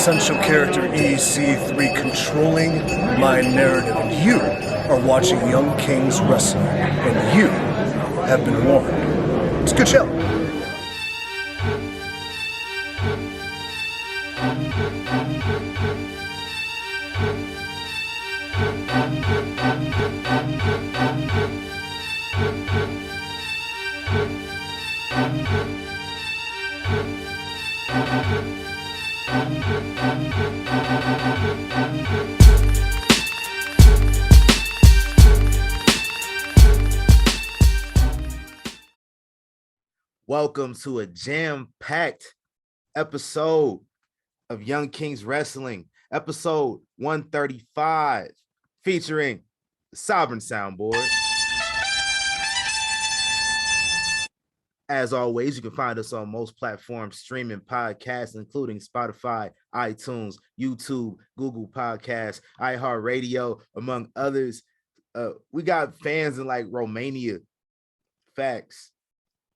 essential character EC3 controlling my narrative, and you are watching Young Kings Wrestling, and you have been warned. It's a good show. Welcome to a jam-packed episode of Young Kings Wrestling, episode 135, featuring the Sovereign Soundboard. As always, you can find us on most platforms streaming podcasts, including Spotify, iTunes, YouTube, Google Podcasts, iHeartRadio, among others. We got fans in like Romania. Facts.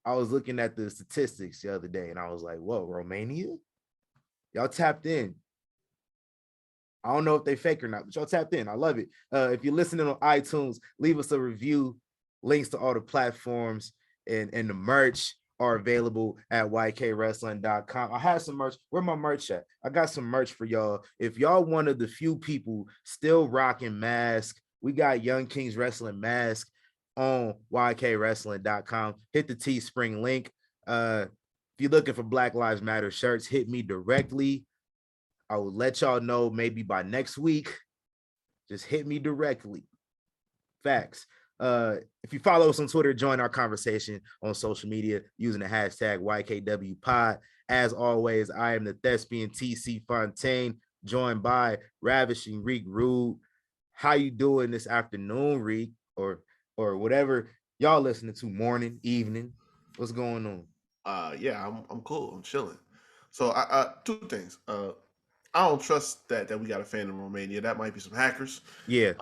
I was looking at the statistics the other day and I was like, whoa, Romania? Y'all tapped in. I don't know if they fake or not, but y'all tapped in. I love it. If you're listening on iTunes, leave us a review. Links to all the platforms and the merch are available at ykwrestling.com. I have some merch. Where my merch at? I got some merch for y'all. If y'all one of the few people still rocking masks, we got Young Kings Wrestling mask on ykwrestling.com. Hit the Teespring link. If you're looking for Black Lives Matter shirts, hit me directly. I will let y'all know maybe by next week. Just hit me directly. Facts. If you follow us on Twitter, join our conversation on social media using the hashtag YKWPod. As always, I am the thespian TC Fontaine, joined by Ravishing Reek Rude. How you doing this afternoon, Reek? Or whatever y'all listening to, morning, evening. What's going on? Yeah, I'm cool. I'm chilling. So I two things. I don't trust that we got a fan in Romania. That might be some hackers. Yeah.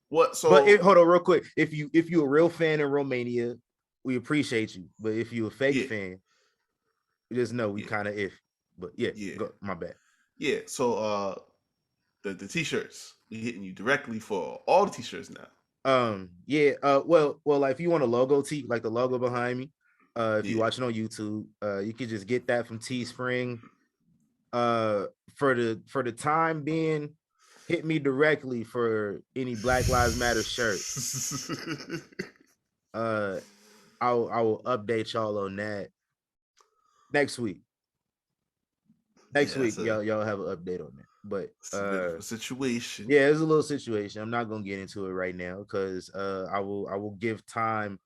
What? So but hold on real quick. If you a real fan in Romania, we appreciate you. But if you a fake fan, just know we kind of if. But yeah, go, my bad. Yeah. So the t-shirts, we hitting you directly for all the t-shirts now. Well, like if you want a logo tee, like the logo behind me, if you're watching on YouTube, you can just get that from Teespring. For the time being, hit me directly for any Black Lives Matter shirt. I will update y'all on that next week. Next week, y'all have an update on that. But a situation. Yeah, it's a little situation. I'm not gonna get into it right now because I will give time.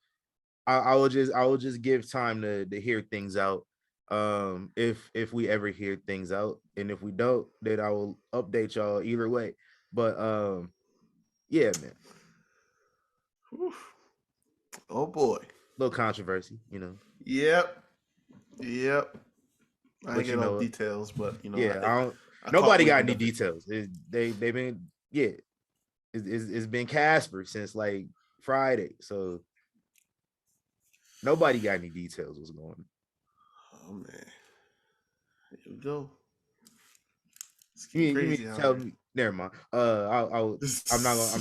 I will just give time to hear things out. If we ever hear things out, and if we don't, then I will update y'all either way. But yeah, man. Oof. Oh boy, little controversy, you know. Yep. I ain't get no details, but you know. Yeah, nobody got any details. They've been it's been Casper since like Friday, so nobody got any details what's going on. Oh man, here we go. You tell me. Never mind. I'm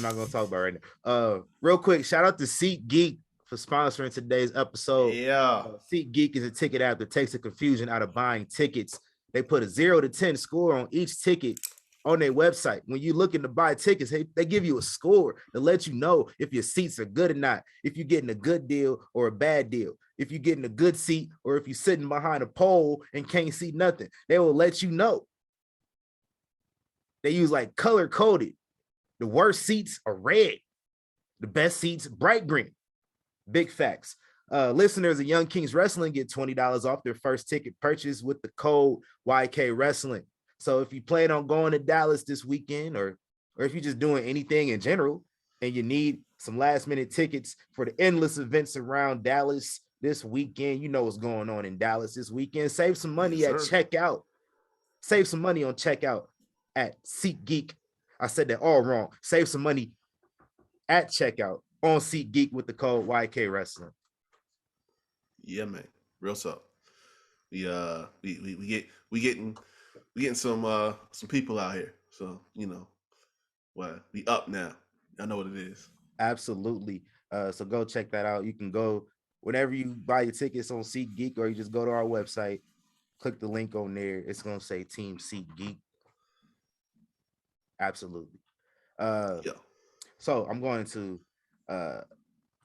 not gonna talk about it right now. Real quick, shout out to SeatGeek for sponsoring today's episode. Yeah, SeatGeek is a ticket app that takes the confusion out of buying tickets. They put a 0 to 10 score on each ticket on their website. When you're looking to buy tickets, they give you a score to let you know if your seats are good or not, if you're getting a good deal or a bad deal, if you're getting a good seat or if you're sitting behind a pole and can't see nothing. They will let you know. They use like color coded. The worst seats are red. The best seats, bright green. Big facts. Listeners of Young Kings Wrestling get $20 off their first ticket purchase with the code YK Wrestling. So if you plan on going to Dallas this weekend, or if you're just doing anything in general and you need some last minute tickets for the endless events around Dallas this weekend, you know what's going on in Dallas this weekend. Save some money at checkout. Save some money on checkout at SeatGeek. I said that all wrong. Save some money at checkout on SeatGeek with the code YK Wrestling. Yeah, man. Real talk. We getting we getting some people out here. So, well, we up now. I know what it is. Absolutely. So go check that out. You can go whenever you buy your tickets on SeatGeek, or you just go to our website, click the link on there. It's gonna say Team SeatGeek. Absolutely. Yeah. So I'm going to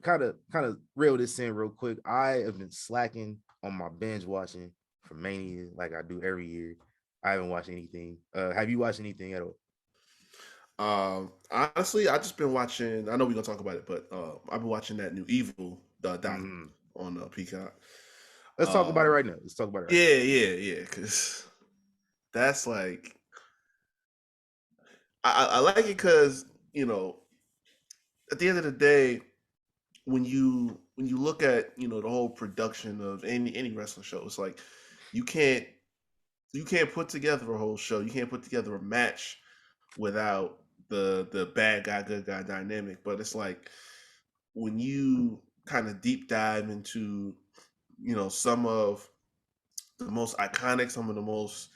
kind of reel this in real quick. I have been slacking on my binge watching for Mania like I do every year. I haven't watched anything. Have you watched anything at all? Honestly, I just been watching. I know we're gonna talk about it, but I've been watching that new Evil doc on Peacock. Let's talk about it right now. Let's talk about it. Yeah. Because that's like, I like it because at the end of the day, when you look at the whole production of any wrestling show, it's like you can't put together a whole show. You can't put together a match without the bad guy, good guy dynamic. But it's like when you kind of deep dive into some of the most iconic, some of the most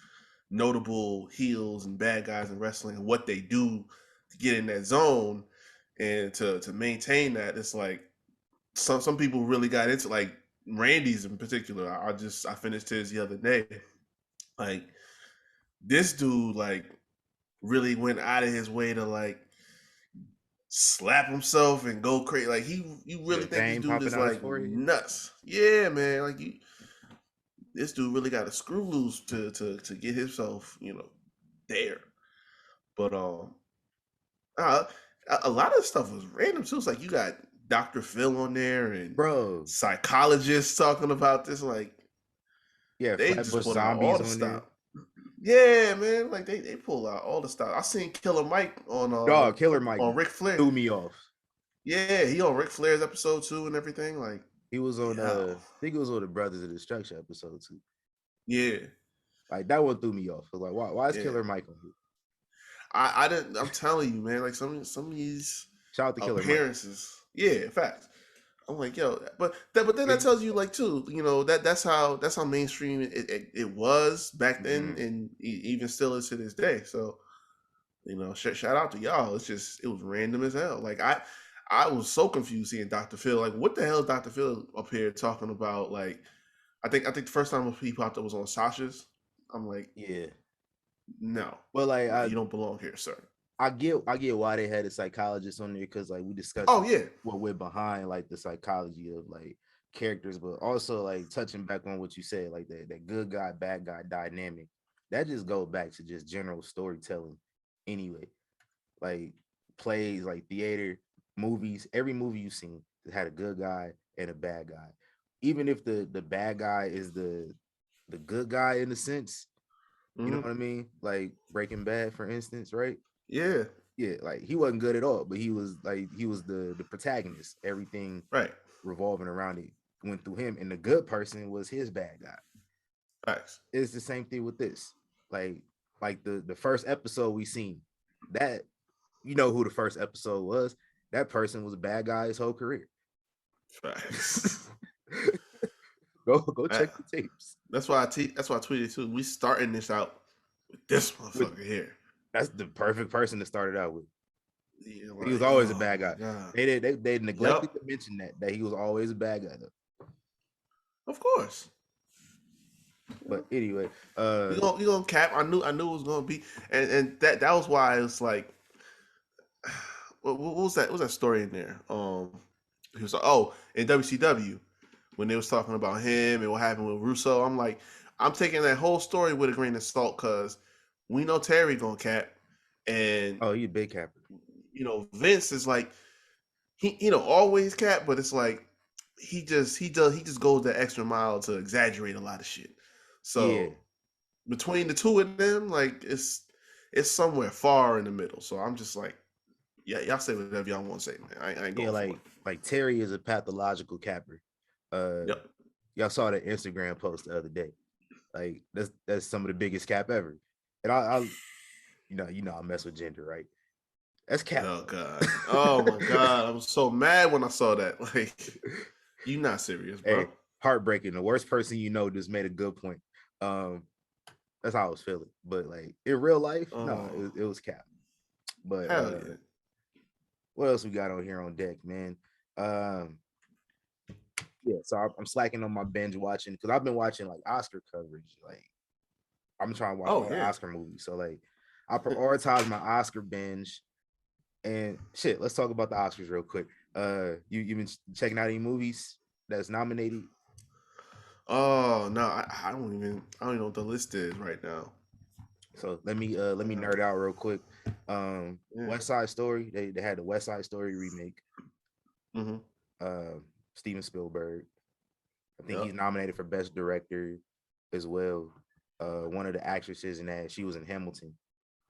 notable heels and bad guys in wrestling and what they do to get in that zone and to maintain that, it's like some people really got into, like Randy's in particular. I finished his the other day. Like, this dude like really went out of his way to like slap himself and go crazy. Like, you really think this dude is like nuts? Yeah, man. Like, this dude really got a screw loose to get himself, there. But a lot of stuff was random too. It's like you got Dr. Phil on there and psychologists talking about this. Like, yeah, they Flatbush just pull out Zombies all the stuff. Yeah, man. Like they pull out all the stuff. I seen Killer Mike on Killer Mike on Ric Flair. threw me off. Yeah, he on Ric Flair's episode 2 and everything. Like, he was on I think it was on the Brothers of Destruction episode 2. Yeah. Like, that one threw me off. I was like, why is Killer Mike on here? I didn't. I'm telling you, man. Like, some of these shout out to Killer appearances. Mike. Yeah, in fact. I'm like, yo, but then that tells you, like, too, that's how mainstream it was back then, and even still is to this day. So, shout out to y'all. It was random as hell. Like, I was so confused seeing Dr. Phil. Like, what the hell is Dr. Phil up here talking about? Like, I think the first time he popped up was on Sasha's. I'm like, yeah, no. Well, like, you don't belong here, sir. I get why they had a psychologist on there, because like we discussed what we're behind, like the psychology of like characters, but also like touching back on what you said, like that good guy, bad guy dynamic, that just goes back to just general storytelling anyway. Like plays, like theater, movies, every movie you've seen had a good guy and a bad guy. Even if the bad guy is the good guy in a sense, you know what I mean? Like Breaking Bad, for instance, right? Yeah. Like he wasn't good at all, but he was the protagonist. Everything revolving around it went through him, and the good person was his bad guy. Facts. It's the same thing with this. Like the first episode we seen, that who the first episode was. That person was a bad guy his whole career. Facts. Go check the tapes. That's why I tweeted too. We starting this out with this motherfucker here. That's the perfect person to start it out with. Yeah, like, he was always a bad guy. They neglected to mention that he was always a bad guy though. Of course. But anyway, you gonna cap. I knew it was gonna be, and that was why it's like, what was that? What was that story in there? He was like, in WCW when they was talking about him and what happened with Russo. I'm like, I'm taking that whole story with a grain of salt, because we know Terry gonna cap, and you big capper. Vince is like, he always cap, but it's like he just goes that extra mile to exaggerate a lot of shit. So between the two of them, like it's somewhere far in the middle. So I'm just like, yeah, y'all say whatever y'all want to say, man. I ain't going for it. Like Terry is a pathological capper. Y'all saw the Instagram post the other day. Like that's some of the biggest cap ever. And I I mess with gender, right? That's cap. Oh God. Oh my God. I was so mad when I saw that. Like, you not serious, bro. Hey, heartbreaking. The worst person just made a good point. That's how I was feeling. But like in real life, no, Oh, it was cap. But hell yeah. what else we got on here on deck, man? Yeah, so I'm slacking on my binge watching because I've been watching like Oscar coverage. Like I'm trying to watch Oh all the yeah. Oscar movies. So like I prioritize my Oscar binge. And shit, let's talk about the Oscars real quick. You been checking out any movies that's nominated? Oh no, I don't even know what the list is right now. So let me nerd out real quick. Yeah. West Side Story. They had the West Side Story remake. Mm-hmm. Steven Spielberg. I think Yep. he's nominated for Best Director as well. One of the actresses in that, she was in Hamilton,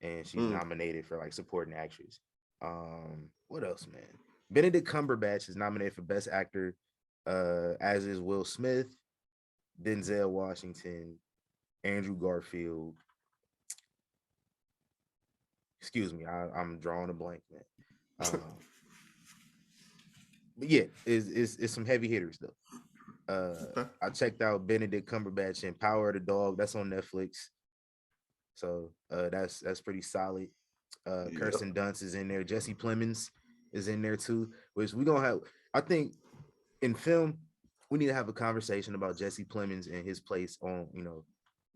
and she's Mm. nominated for like supporting actress. What else, man? Benedict Cumberbatch is nominated for Best Actor, as is Will Smith, Denzel Washington, Andrew Garfield. Excuse me, I'm drawing a blank, man. But yeah, it's some heavy hitters though. Okay. I checked out Benedict Cumberbatch in Power of the Dog. That's on Netflix. So that's pretty solid. Yep. Kirsten Dunst is in there. Jesse Plemons is in there too. Which we gonna have. I think in film we need to have a conversation about Jesse Plemons and his place on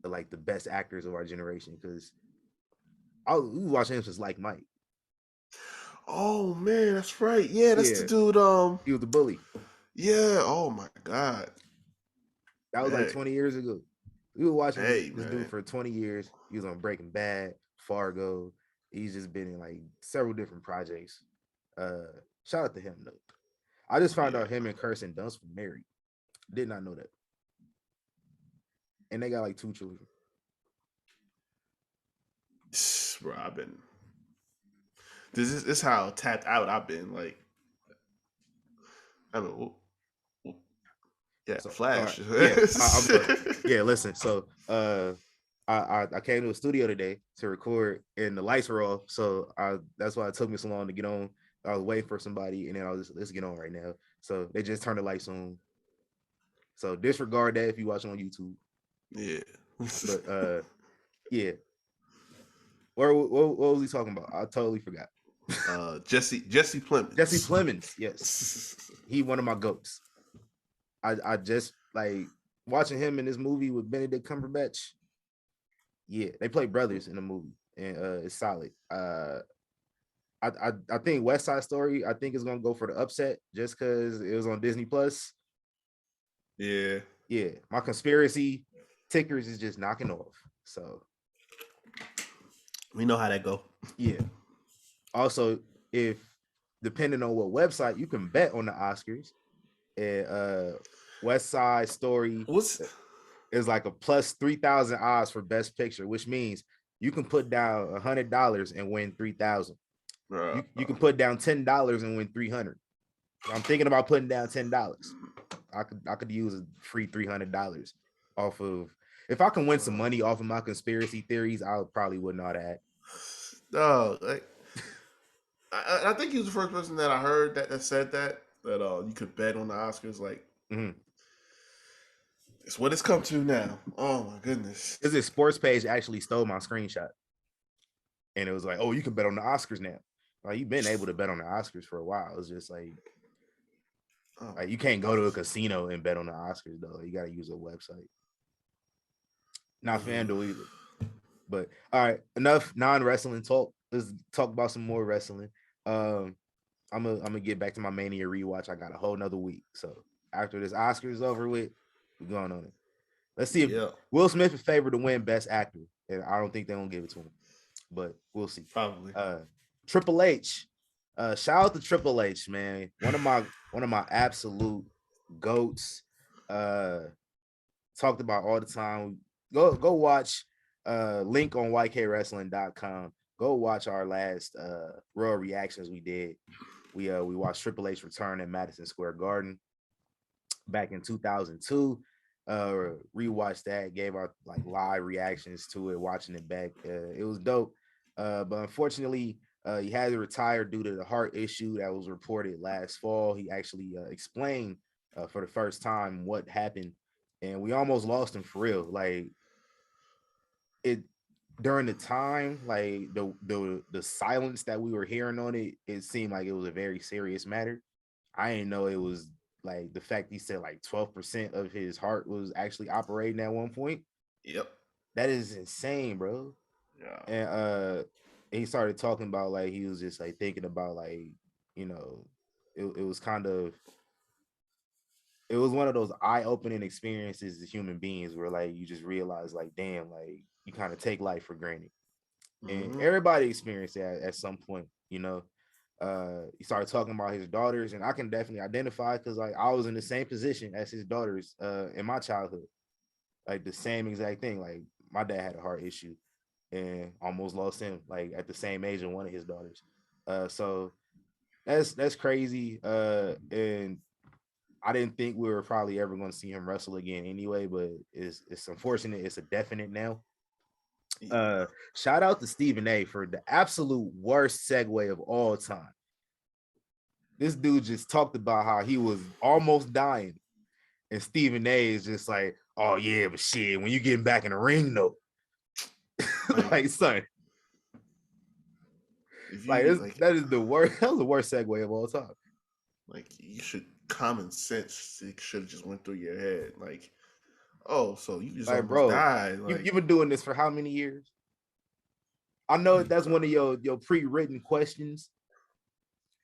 the best actors of our generation because we watching him since like Mike. Oh man, that's right. Yeah, that's the Yeah, dude. he was the bully. Yeah. Oh my God. That was like Hey. 20 years ago. We were watching Hey this dude man. for 20 years. He was on Breaking Bad, Fargo. He's just been in like several different projects. Shout out to him though. I just found Yeah. out him and Kirsten Dunst were married. Did not know that. And they got like 2 children. Bro, I've been. This how tapped out I've been. Like, I mean, yeah, So all right, Flash. yeah, yeah. Listen, so I came to the studio today to record, and the lights were off, so that's why it took me so long to get on. I was waiting for somebody, and then I was just let's get on right now. So they just turned the lights on. So disregard that if you watch on YouTube. Yeah. But yeah. What was he talking about? I totally forgot. Jesse Plemons. Jesse Plemons, yes, he one of my goats. I just like watching him in this movie with Benedict Cumberbatch. Yeah, they play brothers in the movie, and it's solid. I think West Side Story. I think is gonna go for the upset just because it was on Disney Plus. Yeah. Yeah, my conspiracy tickers is just knocking off. So We know how that go. yeah. Also, if depending on what website you can bet on the Oscars, West Side Story What's is like a plus 3,000 odds for Best Picture, which means you can put down $100 and win 3,000. You can put down $10 and win 300. I'm thinking about putting down $10. I could use a free $300 off of. If I can win some money off of my conspiracy theories, I probably wouldn't know that. no, like I think he was the first person that I heard that said that you could bet on the Oscars. Like, it's what it's come to now. Oh my goodness! Because this sports page actually stole my screenshot, and it was like, "Oh, you can bet on the Oscars now." Like you've been able to bet on the Oscars for a while. It's just like you can't go to a casino and bet on the Oscars though. You got to use a website. Not FanDuel either. But all right, enough non-wrestling talk. Let's talk about some more wrestling. I'm gonna get back to my Mania rewatch. I got a whole nother week. So after this Oscars over with, we're going on it. Let's see if Will Smith is favored to win Best Actor, and I don't think they're gonna give it to him, but we'll see. Probably. Triple H. Shout out to Triple H, man. One of my absolute goats. Talked about all the time. Go watch link on ykwrestling.com. Go watch our last Raw reactions we did. We watched Triple H return in Madison Square Garden back in 2002. Rewatched that, gave our like live reactions to it, watching it back. It was dope. But unfortunately, he had to retire due to the heart issue that was reported last fall. He actually explained for the first time what happened, and we almost lost him for real. Like it during the time, like the silence that we were hearing on it, it seemed like it was a very serious matter. I didn't know it was like the fact he said like 12% of his heart was actually operating at one point. Yep. That is insane, bro. Yeah. And he started talking about like he was just like thinking about like, you know, it was kind of it was one of those eye-opening experiences as human beings where like you just realize like damn, like you kind of take life for granted. And everybody experienced that at some point, you know. He started talking about his daughters, and I can definitely identify because like I was in the same position as his daughters in my childhood, like the same exact thing. Like my dad had a heart issue and almost lost him like at the same age of one of his daughters. So that's crazy. And I didn't think we were probably ever going to see him wrestle again anyway, but it's unfortunate. It's a definite now. Shout out to Stephen A for the absolute worst segue of all time. This dude just talked about how he was almost dying, and Stephen A is just like, "Oh yeah, but shit, when you getting back in the ring though, like son, that is the worst. That was the worst segue of all time. Like you should common sense. It should have just went through your head. Like, oh, so you just like, almost bro, died. Like, you've been doing this for how many years? I know that's one of your pre-written questions.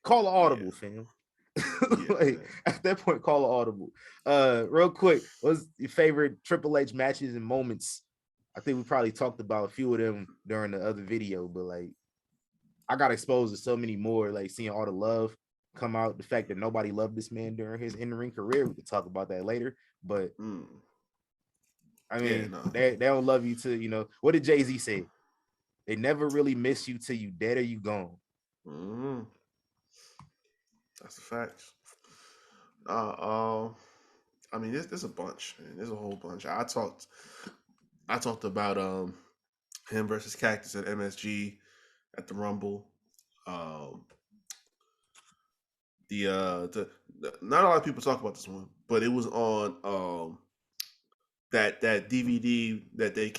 Call an audible, fam. Like at that point, call an audible. Real quick, what's your favorite Triple H matches and moments? I think we probably talked about a few of them during the other video, but like I got exposed to so many more, like seeing all the love come out, the fact that nobody loved this man during his in-ring career. We could talk about that later, but I mean, they don't love you till, you know, what did Jay-Z say? They never really miss you till you dead or you gone. That's the facts. I mean, there's a bunch, man. There's a whole bunch. I talked about him versus Cactus at MSG at the Rumble. The not a lot of people talk about this one, but it was on that DVD that they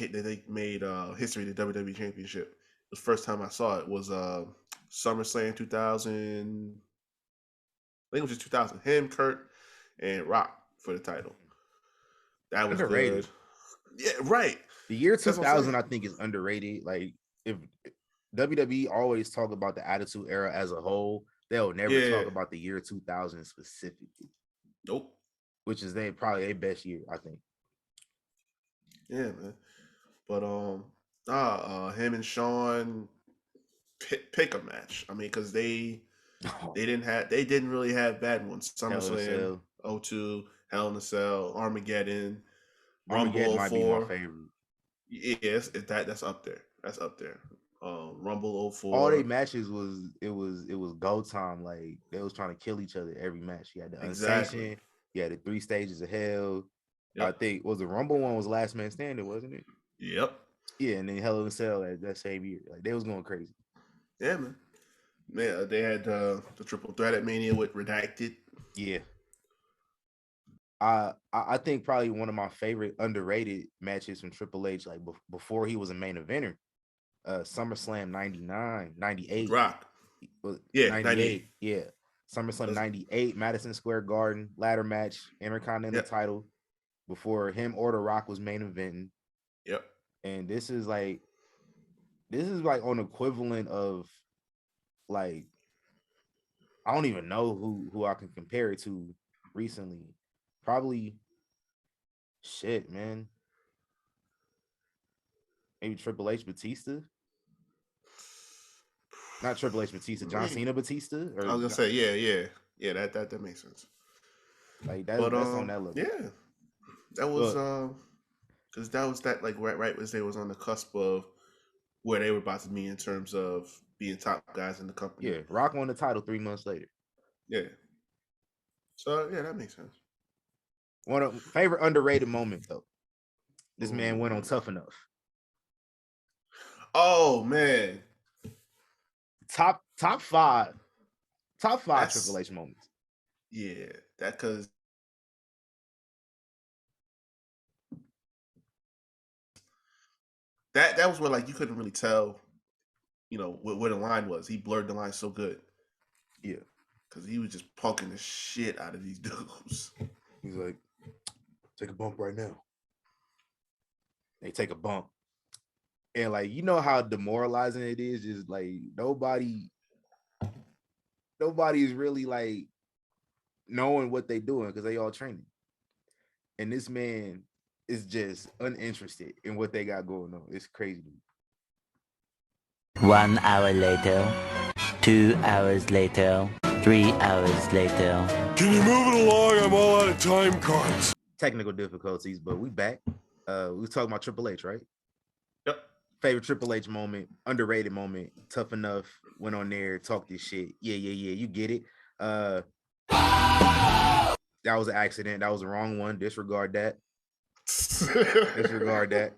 made history of the WWE Championship. The first time I saw it was SummerSlam 2000. I think it was just 2000. Him, Kurt, and Rock for the title. That was underrated. Good. Yeah, right. The year 2000, I think, is underrated. Like, if WWE always talk about the Attitude Era as a whole, they'll never talk about the year 2000 specifically. Nope. Which is probably their best year, I think. Yeah, man. But him and Sean pick a match. I mean, because they didn't really have bad ones. SummerSlam 02, Hell in a Cell, Armageddon, Rumble 04. Might be my favorite. Yes, that's up there. That's up there. Rumble 04. All they matches was go time. Like they was trying to kill each other every match. You had the Unsanctioned. You had the 3 stages of hell. Yep. I think the Rumble one was Last Man Standing, wasn't it? Yep. Yeah, and then Hell in a Cell that same year. Like they was going crazy. Yeah, man. Yeah, they had the triple threat at Mania with Redacted. Yeah. I think probably one of my favorite underrated matches from Triple H, like before he was a main eventer, SummerSlam 99, 98. Rock. Yeah, 98. Yeah. SummerSlam 98, Madison Square Garden, ladder match, Intercontinental title, before him or The Rock was main eventing. Yep. And this is like on equivalent of like, I don't even know who I can compare it to recently. Probably shit, man. Maybe Triple H Batista. Not Triple H Batista, John Cena Batista. I was gonna say, yeah. That makes sense. Like that's on that level. Yeah, that was because that was that like right as they was on the cusp of where they were about to be in terms of being top guys in the company. Yeah, Rock won the title 3 months later. Yeah. So yeah, that makes sense. One of favorite underrated moment though. This man went on Tough Enough. Oh man. Top 5 Triple H moments. Yeah, because that was where like you couldn't really tell, where the line was. He blurred the line so good. Yeah, because he was just punking the shit out of these dudes. He's like, take a bump right now. They take a bump. And like, you know how demoralizing it is? Just like nobody is really like knowing what they doing because they all training. And this man is just uninterested in what they got going on. It's crazy. 1 hour later, 2 hours later, 3 hours later. Can you move it along? I'm all out of time cards. Technical difficulties, but we back. We was talking about Triple H, right? Yep. Favorite Triple H moment, underrated moment, tough enough, went on there, talked this shit. Yeah, you get it. That was an accident. That was the wrong one. Disregard that. Disregard that.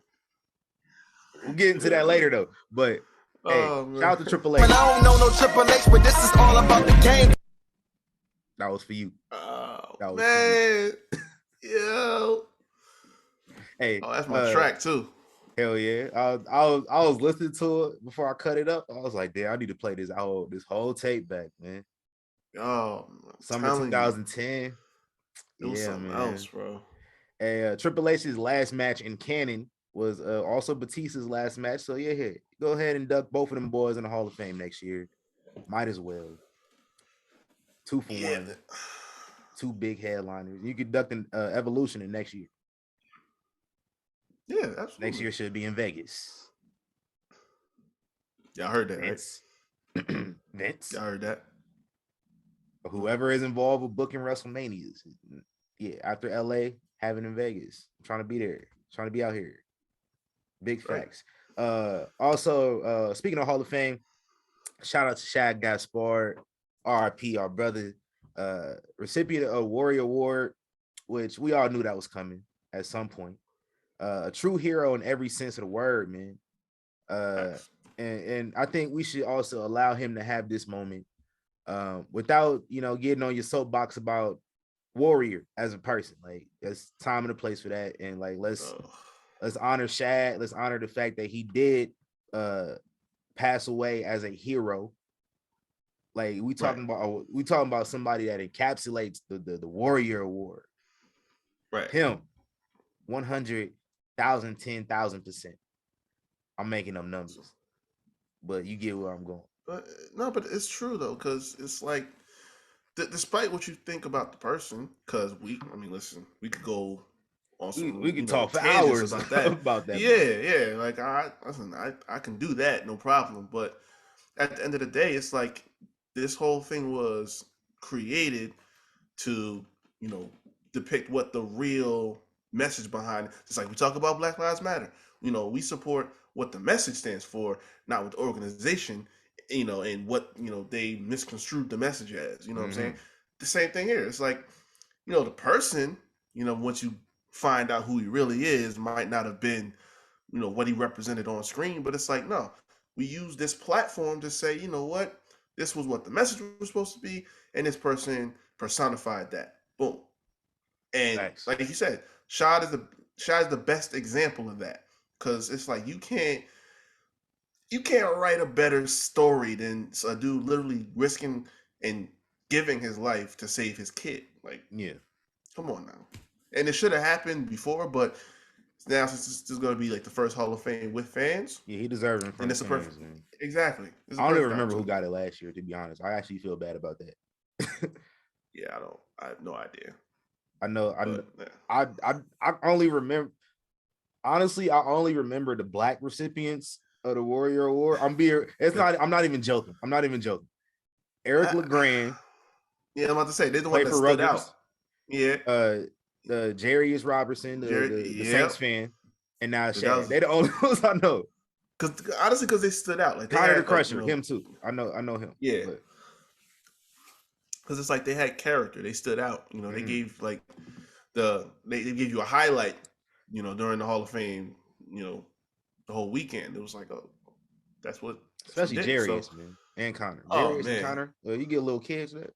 We'll get into that later though. But hey, shout out to Triple H. I don't know no Triple H, but this is all about the game. That was for you. Oh, that was man. Yo. Hey, that's my track too. Hell yeah. I was listening to it before I cut it up. I was like, damn, I need to play this whole tape back, man. Oh, summer 2010. It was something else, bro. And Triple H's last match in canon was also Batista's last match. So yeah, go ahead and duck both of them boys in the Hall of Fame next year. Might as well. 2 for 1. 2 big headliners. You could duck in Evolution in next year. Yeah, absolutely. Next year should be in Vegas. Y'all heard that, Vince. right? Vince. Y'all heard that. Whoever is involved with booking WrestleManias. Yeah, after LA, have it in Vegas. I'm trying to be there. Trying to be out here. Big facts. Right. Also, speaking of Hall of Fame, shout out to Shad Gaspard, RIP, our brother, recipient of Warrior Award, which we all knew that was coming at some point. A true hero in every sense of the word, man. And I think we should also allow him to have this moment without, getting on your soapbox about Warrior as a person. Like, there's time and a place for that. And like, let's honor Shad. Let's honor the fact that he did pass away as a hero. Like, we talking about somebody that encapsulates the Warrior Award. Right. Him. 100,000, 10,000%. I'm making them numbers, but you get where I'm going. But it's true though, because it's like, despite what you think about the person, because listen, we could go on some, we can talk for hours about that. Yeah. Like I can do that, no problem. But at the end of the day, it's like this whole thing was created to, depict what the real message behind it. It's like we talk about Black Lives Matter. We support what the message stands for, not what the organization, and what, they misconstrued the message as, what I'm saying? The same thing here. It's like, the person, once you find out who he really is, might not have been, what he represented on screen, but it's like, no, we use this platform to say, what, this was what the message was supposed to be, and this person personified that. Boom. And Thanks. Like you said, Shad is the best example of that, because it's like you can't write a better story than a dude literally risking and giving his life to save his kid. Like, yeah, come on now. And it should have happened before, but now since this is going to be like the first Hall of Fame with fans, yeah, he deserves it. And it's a perfect, exactly. I don't even remember who got it last year, to be honest. I actually feel bad about that. Yeah, I have no idea. I only remember. Honestly, I only remember the black recipients of the Warrior Award. I'm not even joking. Eric LeGrand. Yeah, I'm about to say they're the one that stood out. Yeah. The Jarius Robertson, the Saints fan, and now Shad. They're the only ones I know. Because they stood out. Like Connor the Crusher, him too. I know him. Yeah. Because it's like they had character. They stood out. They gave like they gave you a highlight. During the Hall of Fame. The whole weekend. It was like, oh, that's what. Especially Jarius, man, and Connor. Jarius and Connor. You get little kids that.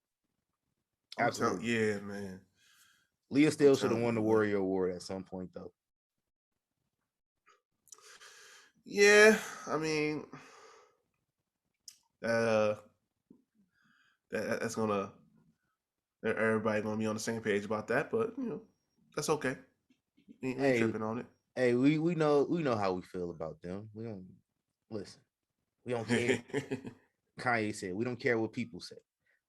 Absolutely. Yeah, man. Leah still should have won the Warrior Award at some point, though. Yeah, I mean, that's gonna everybody gonna be on the same page about that, but that's okay. We ain't Hey, tripping on hey, we know how we feel about them. We don't listen. We don't care. it. Kanye said we don't care what people say.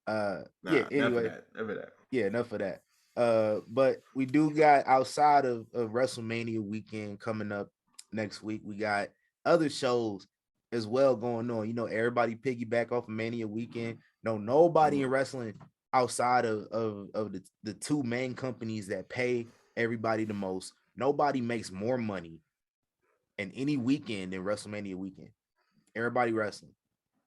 Nah, Yeah. Anyway, never that. yeah, enough of that. But we do got outside of WrestleMania weekend coming up next week. We got other shows as well going on. Everybody piggyback off of Mania weekend. No, nobody in wrestling outside of the two main companies that pay everybody the most. Nobody makes more money in any weekend than WrestleMania weekend. Everybody wrestling.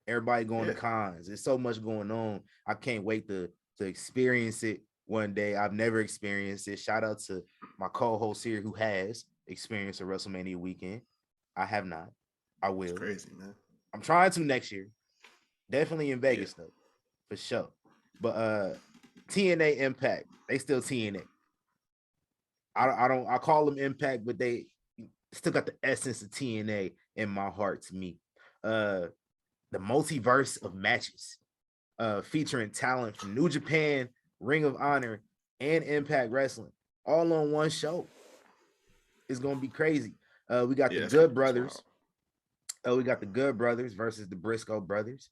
Everybody going to cons. There's so much going on. I can't wait to experience it one day. I've never experienced it. Shout out to my co-host here who has experienced a WrestleMania weekend. I have not. I will. It's crazy, man. I'm trying to next year. Definitely in Vegas though, for sure. But TNA Impact, they still TNA. I call them Impact, but they still got the essence of TNA in my heart to me. The multiverse of matches featuring talent from New Japan, Ring of Honor, and Impact Wrestling all on one show. It's gonna be crazy. We got the Good Brothers. We got the Good Brothers versus the Briscoe Brothers.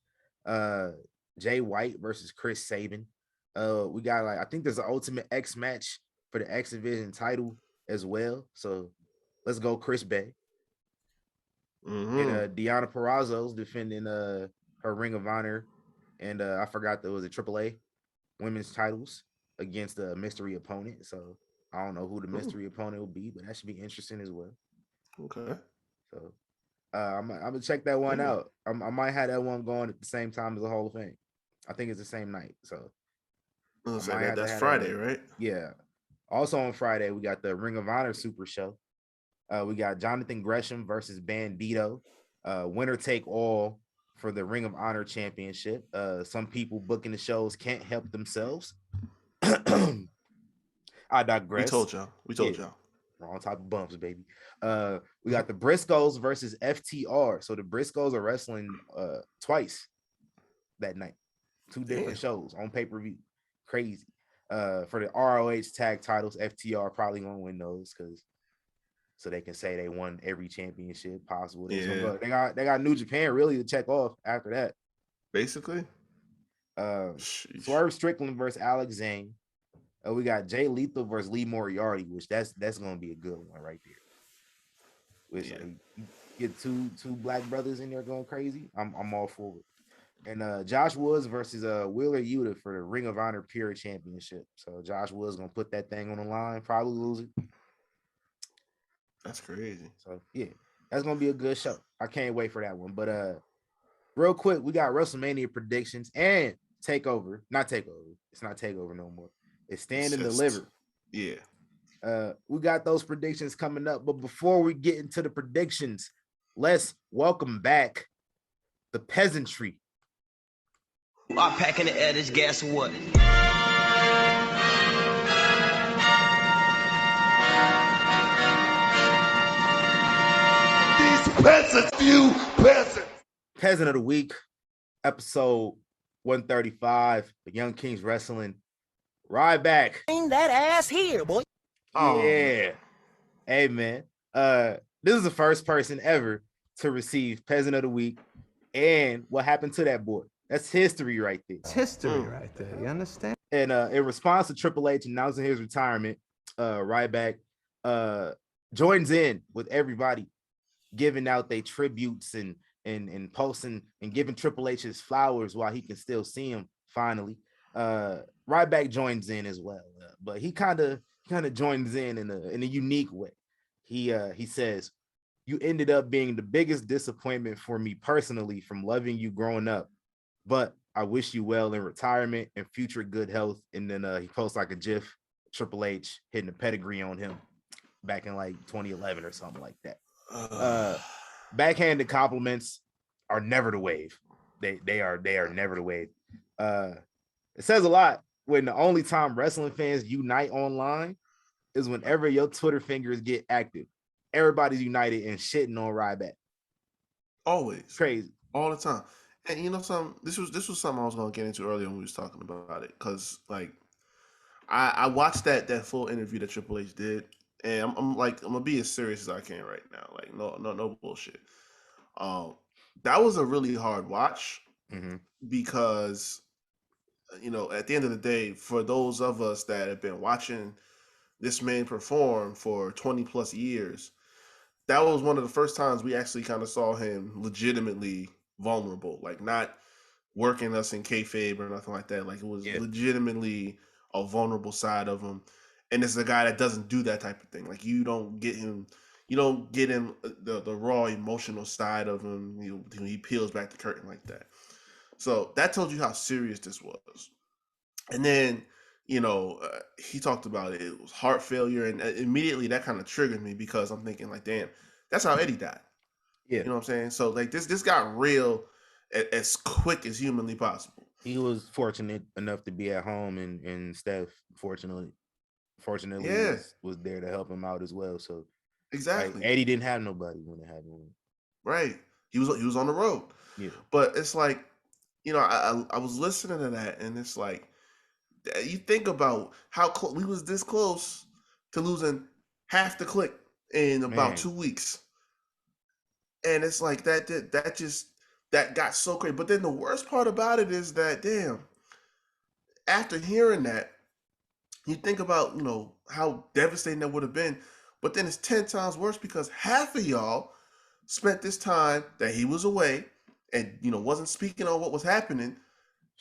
Jay White versus Chris Sabin. We got I think there's an Ultimate X match for the X Division title as well. So let's go, Chris Bay. And Deonna Purrazzo's defending her Ring of Honor, and I forgot there was a AAA women's titles against a mystery opponent. So I don't know who the mystery opponent will be, but that should be interesting as well. Okay. So I'm gonna check that one out. I might have that one going at the same time as the Hall of Fame. I think it's the same night. So that's Friday, right? Yeah. Also on Friday, we got the Ring of Honor Super Show. We got Jonathan Gresham versus Bandito. Winner take all for the Ring of Honor Championship. Some people booking the shows can't help themselves. I digress. We told y'all. Wrong type of bumps, baby. We got the Briscoes versus FTR. So the Briscoes are wrestling twice that night. Two different shows on pay-per-view. Crazy. For the ROH tag titles, FTR probably gonna win those because so they can say they won every championship possible. They got New Japan really to check off after that. Basically. Swerve Strickland versus Alex Zane. We got Jay Lethal versus Lee Moriarty, which that's gonna be a good one right there. Which you get two black brothers in there going crazy. I'm all for it. And Josh Woods versus Wheeler Yuta for the Ring of Honor Pure Championship. So Josh Woods gonna put that thing on the line, probably lose it. That's crazy. So yeah, that's gonna be a good show. I can't wait for that one. But real quick, we got WrestleMania predictions and Takeover. Not Takeover. It's not Takeover no more. It's Stand and Deliver. Yeah. We got those predictions coming up. But before we get into the predictions, let's welcome back the peasantry. I'm packing the edits, guess what? Peasant of the Week, episode 135, the Young Kings Wrestling. Ride back. Bring that ass here, boy. Yeah. Hey, man. This is the first person ever to receive Peasant of the Week. And what happened to that boy? That's history right there. It's history right there. You understand? And in response to Triple H announcing his retirement, Ryback joins in with everybody, giving out their tributes and posting and giving Triple H his flowers while he can still see him finally. Ryback joins in as well, but he kind of joins in a unique way. He says, "You ended up being the biggest disappointment for me personally from loving you growing up, but I wish you well in retirement and future good health." And then he posts like a GIF, Triple H hitting a pedigree on him back in like 2011 or something like that. Backhanded compliments are never the wave. They are never the wave. It says a lot when the only time wrestling fans unite online is whenever your Twitter fingers get active. Everybody's united and shitting on Ryback. Always. Crazy. All the time. And you know something? This was something I was gonna get into earlier when we was talking about it. Cause like I watched that full interview that Triple H did, and I'm gonna be as serious as I can right now. Like no bullshit. That was a really hard watch because at the end of the day, for those of us that have been watching this man perform for 20 plus years, that was one of the first times we actually kind of saw him legitimately vulnerable, like not working us in kayfabe or nothing like that. Like it was legitimately a vulnerable side of him. And it's a guy that doesn't do that type of thing. Like you don't get him the raw emotional side of him. He peels back the curtain like that. So that told you how serious this was. And then, he talked about it. It was heart failure. And immediately that kind of triggered me because I'm thinking like, damn, that's how Eddie died. Yeah. You know what I'm saying? So like this got real as quick as humanly possible. He was fortunate enough to be at home, and Steph fortunately was there to help him out as well. So exactly, Eddie didn't have nobody when it happened. Right, he was on the road. Yeah, but it's like, I was listening to that, and it's like, you think about how we was this close to losing half the clique in about 2 weeks, and it's like that got so crazy. But then the worst part about it is that, damn, after hearing that, you think about, how devastating that would have been. But then it's 10 times worse because half of y'all spent this time that he was away and, wasn't speaking on what was happening.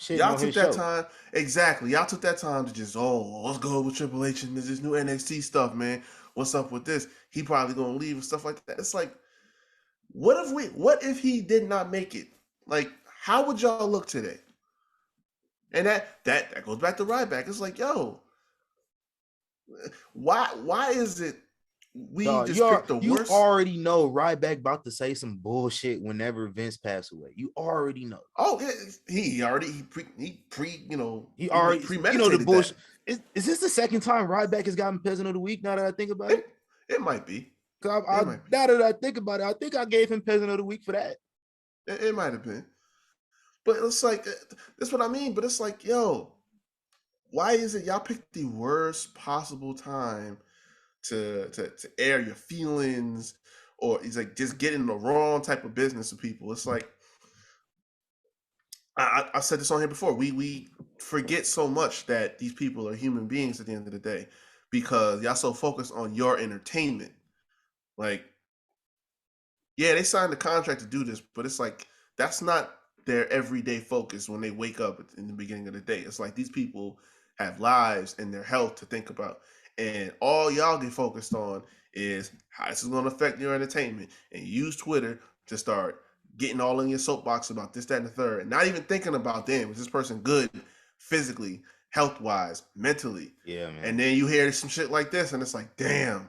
Y'all took that time. Exactly. Y'all took that time to just, let's go with Triple H and this new NXT stuff, man. What's up with this? He probably going to leave and stuff like that. It's like, what if he did not make it? Like, how would y'all look today? And that goes back to Ryback. It's like, yo, why is it we just picked the worst? You already know Ryback about to say some bullshit whenever Vince passed away. You already know. Oh, he premeditated the bullshit. Is this the second time Ryback has gotten Peasant of the Week? Now that I think about it, it might be. Now that I think about it, I think I gave him Peasant of the Week for that. It might have been, but it's like that's what I mean. But it's like, yo, why is it y'all picked the worst possible time to air your feelings, or it's like just getting the wrong type of business with people? It's like, I said this on here before. We forget so much that these people are human beings at the end of the day because y'all so focused on your entertainment. Like, yeah, they signed the contract to do this, but it's like that's not their everyday focus when they wake up in the beginning of the day. It's like these people have lives and their health to think about. And all y'all get focused on is how this is going to affect your entertainment, and use Twitter to start getting all in your soapbox about this, that, and the third, and not even thinking about, damn, is this person good physically, health-wise, mentally? Yeah, man. And then you hear some shit like this, and it's like, damn.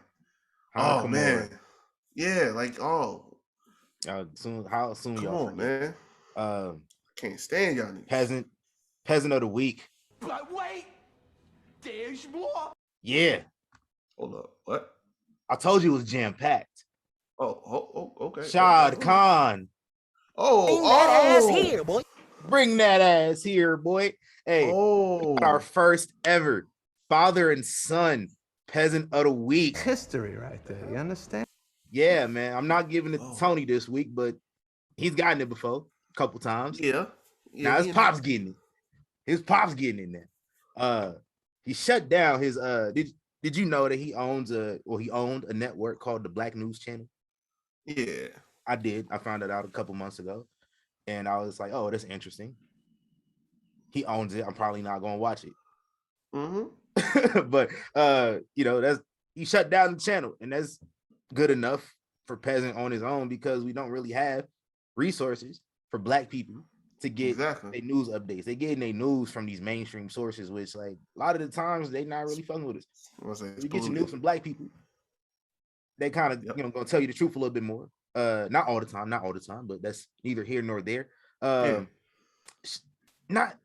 Oh, man. Yeah, like, how soon y'all forget? Man. Can't stand y'all niggas. Peasant of the Week. But wait, there's more. Yeah. Hold up. What? I told you it was jam-packed. Oh, okay. Shad Khan. Bring that ass here, boy. Bring that ass here, boy. Hey, our first ever father and son Peasant of the Week. History right there, you understand? Yeah, man. I'm not giving it to Tony this week, but he's gotten it before a couple times. Yeah. Now his pop's getting it. His pop's getting in there. He shut down his did you know that he owned a network called the Black News Channel? Yeah. I did. I found it out a couple months ago. And I was like, oh, that's interesting. He owns it. I'm probably not gonna watch it. Mm-hmm. But he shut down the channel, and that's good enough for Peasant on his own because we don't really have resources for Black people to get their news updates. They getting their news from these mainstream sources, which like a lot of the times they not really fucking with us. You get your news from Black people, they kind of gonna tell you the truth a little bit more. Not all the time, but that's neither here nor there. Not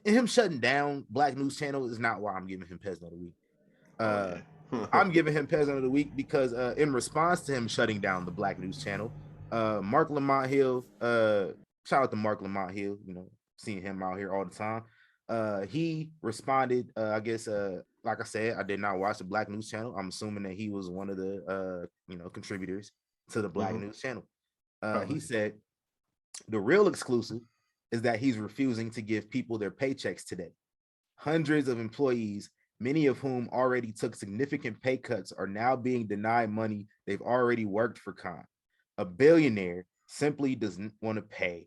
him shutting down Black News Channel is not why I'm giving him Peasant of the Week. I'm giving him Peasant of the Week because in response to him shutting down the Black News Channel, Mark Lamont Hill, shout out to Mark Lamont Hill, you know, seeing him out here all the time. He responded, I guess, like I said, I did not watch the Black News Channel. I'm assuming that he was one of the contributors to the Black News Channel. He said the real exclusive is that he's refusing to give people their paychecks today. Hundreds of employees, many of whom already took significant pay cuts, are now being denied money they've already worked for Khan. A billionaire simply doesn't want to pay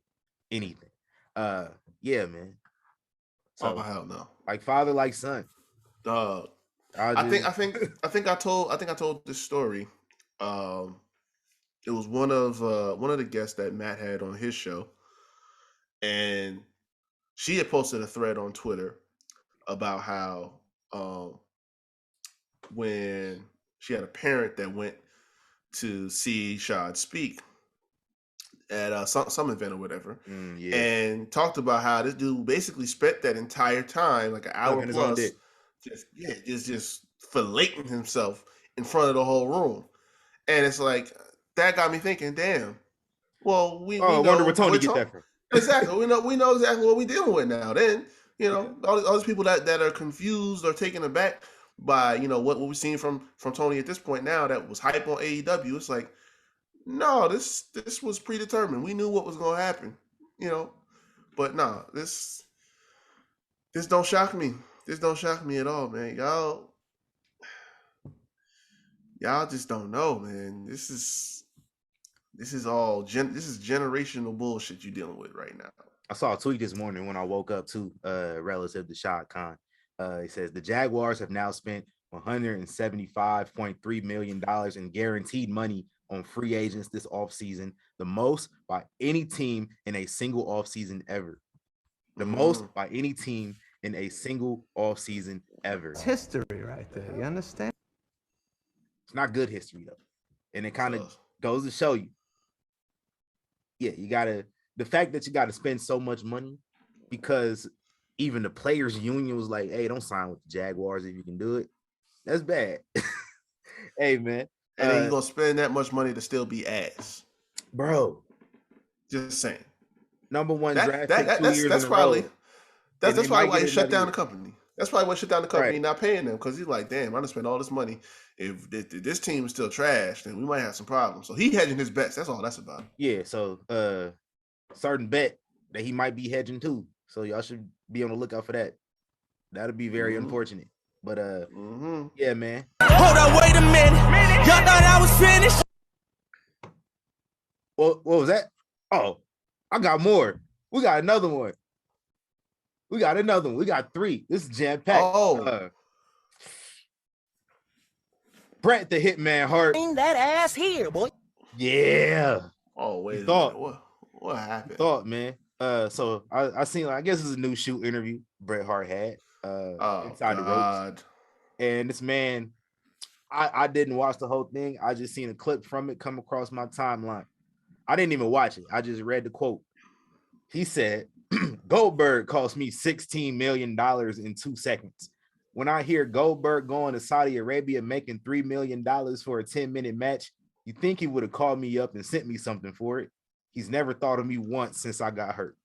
anything. Yeah, man. So, hell no. Like father, like son. Dog. I think I told this story. It was one of the guests that Matt had on his show, and she had posted a thread on Twitter about how when she had a parent that went to see Shad speak at some event or whatever, and talked about how this dude basically spent that entire time, like an hour plus, just filleting himself in front of the whole room. And it's like, that got me thinking, damn. Well, we know wonder where Tony get that from. Exactly. We know exactly what we're dealing with now. Then, you know, all these people that are confused or taken aback by, you know, what we've seen from Tony at this point now that was hype on AEW. It's like, no, this was predetermined. We knew what was going to happen, you know. But no, this don't shock me. This don't shock me at all, man. Y'all just don't know, man. This is generational bullshit you're dealing with right now. I saw a tweet this morning when I woke up too, relative to Shad Khan. He says the Jaguars have now spent $175.3 million in guaranteed money on free agents this offseason, the most by any team in a single offseason ever. The most by any team in a single offseason ever. It's history right there. You understand? It's not good history though. And it kind of goes to show you. Yeah, the fact that you gotta spend so much money, because even the players union was like, hey, don't sign with the Jaguars if you can do it. That's bad. Hey, man. And then you're gonna spend that much money to still be ass. Bro. Just saying. Number one draft pick that's probably why he shut down the company. That's probably why he shut down the company, not paying them, because he's like, damn, I'm gonna spend all this money. If this team is still trash, then we might have some problems. So he hedging his bets. That's all that's about. Yeah, so certain bet that he might be hedging too. So y'all should be on the lookout for that. That'll be very unfortunate. But yeah, man. Hold on, wait a minute. Y'all thought I was finished? What was that? Oh, I got more. We got another one. We got three. This is jam-packed. Bret the Hitman Hart. Bring that ass here, boy. Yeah. Oh, wait a minute. What happened? Thought, man. So I seen, I guess it's a new shoot interview Bret Hart had inside the ropes. And this man, I didn't watch the whole thing. I just seen a clip from it come across my timeline. I didn't even watch it. I just read the quote. He said, Goldberg cost me $16 million in 2 seconds. When I hear Goldberg going to Saudi Arabia making $3 million for a 10-minute match, you think he would have called me up and sent me something for it. He's never thought of me once since I got hurt.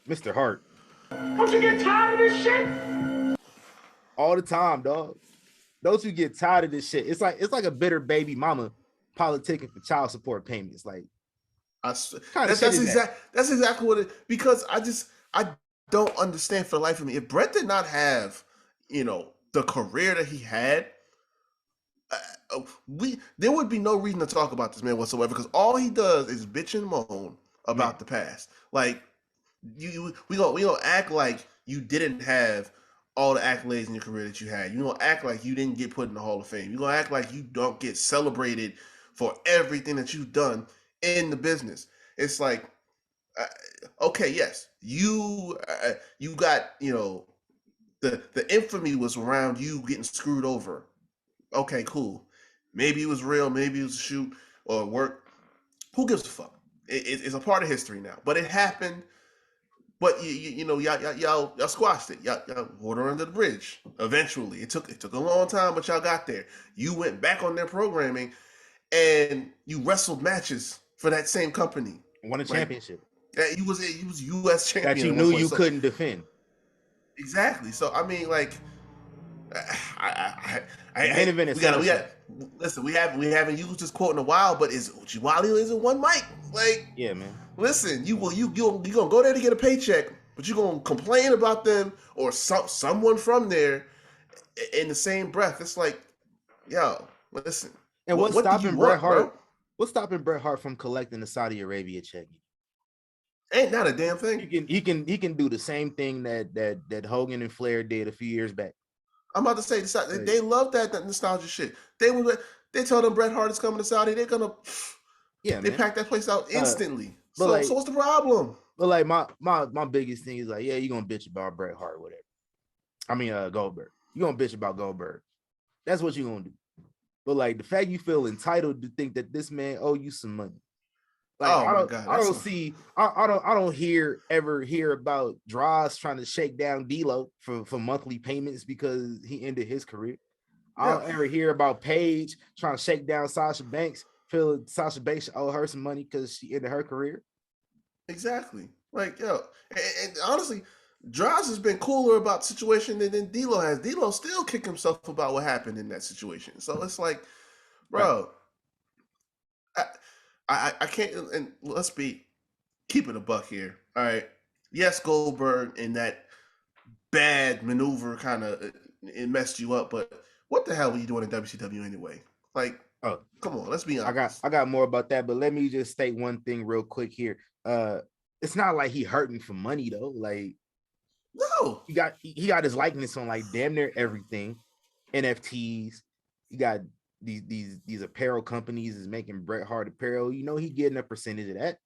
Mr. Hart. Don't you get tired of this shit? All the time, dog. Don't you get tired of this shit? It's like a bitter baby mama politicking for child support payments. Like, that's exactly what it, because I don't understand for the life of me. If Bret did not have, you know, the career that he had, there would be no reason to talk about this man whatsoever, because all he does is bitch and moan about the past. Like, we gonna act like you didn't have all the accolades in your career that you had. You gonna act like you didn't get put in the Hall of Fame. You gonna act like you don't get celebrated for everything that you've done in the business. It's like, okay, yes, you got, you know, the infamy was around you getting screwed over. Okay, cool. Maybe it was real, maybe it was a shoot or work. Who gives a fuck? It's a part of history now. But it happened. But you know, y'all squashed it. Y'all water under the bridge. Eventually, it took a long time, but y'all got there. You went back on their programming, and you wrestled matches for that same company. Won a championship. He was U.S. champion That you knew you couldn't defend. Exactly. So I mean, like, listen. We haven't used this quote in a while, but is Uchiwali isn't one mic? Like, yeah, man. Listen, you gonna go there to get a paycheck, but you gonna complain about them or someone from there in the same breath. It's like, yo, listen. And what's stopping Bret Hart? What's stopping Bret Hart from collecting the Saudi Arabia check? Ain't not a damn thing. He can do the same thing that Hogan and Flair did a few years back. I'm about to say they love that nostalgia shit. They told them Bret Hart is coming to Saudi. They're gonna they pack that place out instantly. So what's the problem? But like my biggest thing is like, yeah, you're gonna bitch about Bret Hart, whatever. I mean Goldberg. You're gonna bitch about Goldberg. That's what you're gonna do. But like the fact you feel entitled to think that this man owe you some money. Like I don't ever hear about Droz trying to shake down D'Lo for monthly payments because he ended his career. I don't ever hear about Paige trying to shake down Sasha Banks, feeling Sasha Banks owe her some money because she ended her career. Exactly. Like, yo, and honestly, Droz has been cooler about the situation than D'Lo has. D'Lo still kicked himself about what happened in that situation. So it's like, bro, I can't, and let's keep it a buck here. All right. Yes, Goldberg and that bad maneuver kind of it messed you up, but what the hell were you doing in WCW anyway? Like, come on, let's be honest. I got more about that, but let me just state one thing real quick here. It's not like he hurting for money though. Like, no, he got his likeness on like damn near everything. NFTs. You got these apparel companies is making Bret Hart apparel. You know he getting a percentage of that.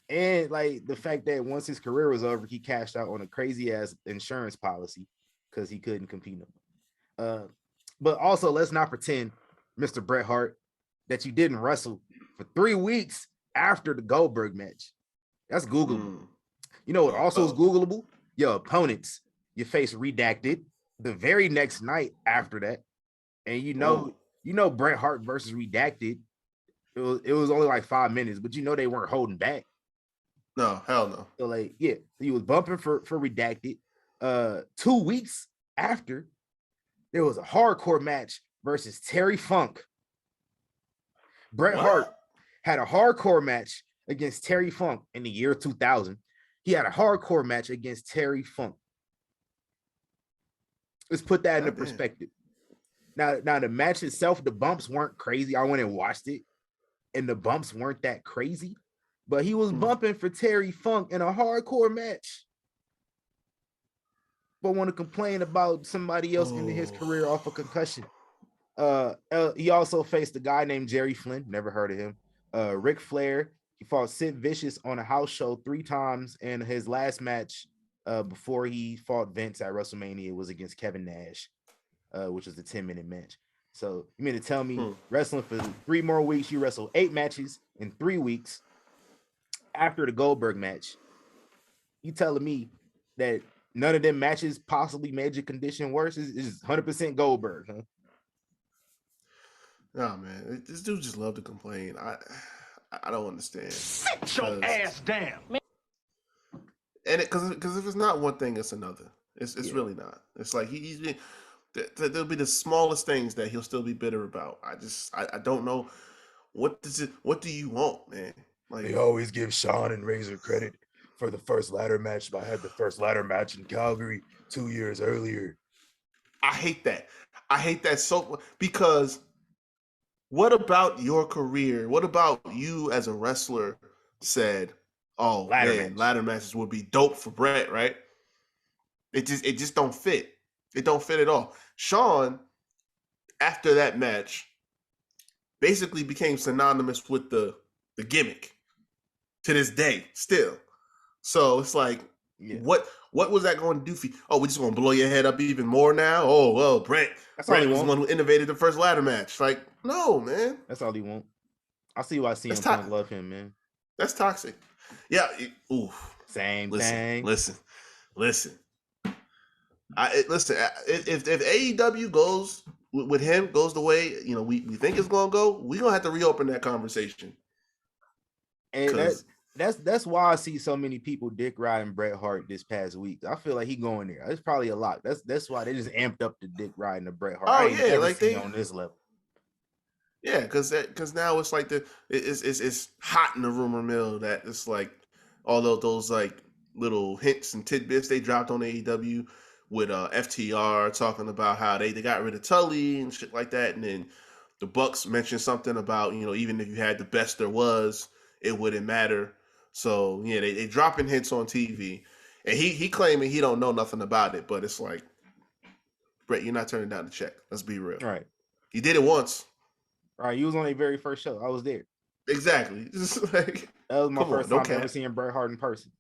And like the fact that once his career was over, he cashed out on a crazy ass insurance policy because he couldn't compete no more. But also let's not pretend, Mr. Bret Hart, that you didn't wrestle for 3 weeks after the Goldberg match. That's Googleable. You know what also is Googleable? Your opponents, your face redacted the very next night after that. And you know Bret Hart versus Redacted, it was only like 5 minutes, but you know they weren't holding back. No, hell no. So like, yeah, he was bumping for Redacted. 2 weeks after, there was a hardcore match versus Terry Funk. Bret Hart had a hardcore match against Terry Funk in the year 2000. He had a hardcore match against Terry Funk. Let's put that into perspective. Now the match itself, the bumps weren't crazy. I went and watched it, and the bumps weren't that crazy. But he was bumping for Terry Funk in a hardcore match. But want to complain about somebody else ending his career off a concussion. He also faced a guy named Jerry Flynn. Never heard of him. Ric Flair. He fought Sid Vicious on a house show 3 times, and his last match before he fought Vince at WrestleMania was against Kevin Nash, which was a 10-minute match. So you mean to tell me wrestling for 3 more weeks, you wrestle 8 matches in 3 weeks after the Goldberg match? You telling me that none of them matches possibly made your condition worse? It's 100% Goldberg, huh? No, man. This dude just love to complain. I don't understand. Sit your ass down, man. And because if it's not one thing, it's another. It's really not. It's like there'll be the smallest things that he'll still be bitter about. I don't know what do you want, man? Like, they always give Sean and Razor credit for the first ladder match, but I had the first ladder match in Calgary 2 years earlier. I hate that. I hate that so because what about your career? What about you as a wrestler said, oh, ladder matches would be dope for Bret, right? It just don't fit. It don't fit at all. Sean, after that match, basically became synonymous with the gimmick to this day still. So it's like, what was that going to do for you? Oh, we're just going to blow your head up even more now? Oh, well, Bret was the one who innovated the first ladder match. Like, no, man. That's all he want. I see why CM Punk love him, man. That's toxic. Yeah. Same listen, thing. listen. Listen. If AEW goes with him, goes the way we think it's gonna go, we're gonna have to reopen that conversation. And that's why I see so many people dick riding Bret Hart this past week. I feel like he going there. It's probably a lot. That's why they just amped up the dick riding of Bret Hart. Oh, I ain't yeah, never like seen on this level. Yeah, because now it's like it's hot in the rumor mill that it's like all of those like little hints and tidbits they dropped on AEW with FTR talking about how they got rid of Tully and shit like that, and then the Bucks mentioned something about even if you had the best there was, it wouldn't matter. So yeah, they dropping hints on TV, and he claiming he don't know nothing about it, but it's like, Brett, you're not turning down the check. Let's be real. All right. You did it once. All right, you was on their very first show. I was there. Exactly. Like, that was my first time ever seeing Bret Hart in person.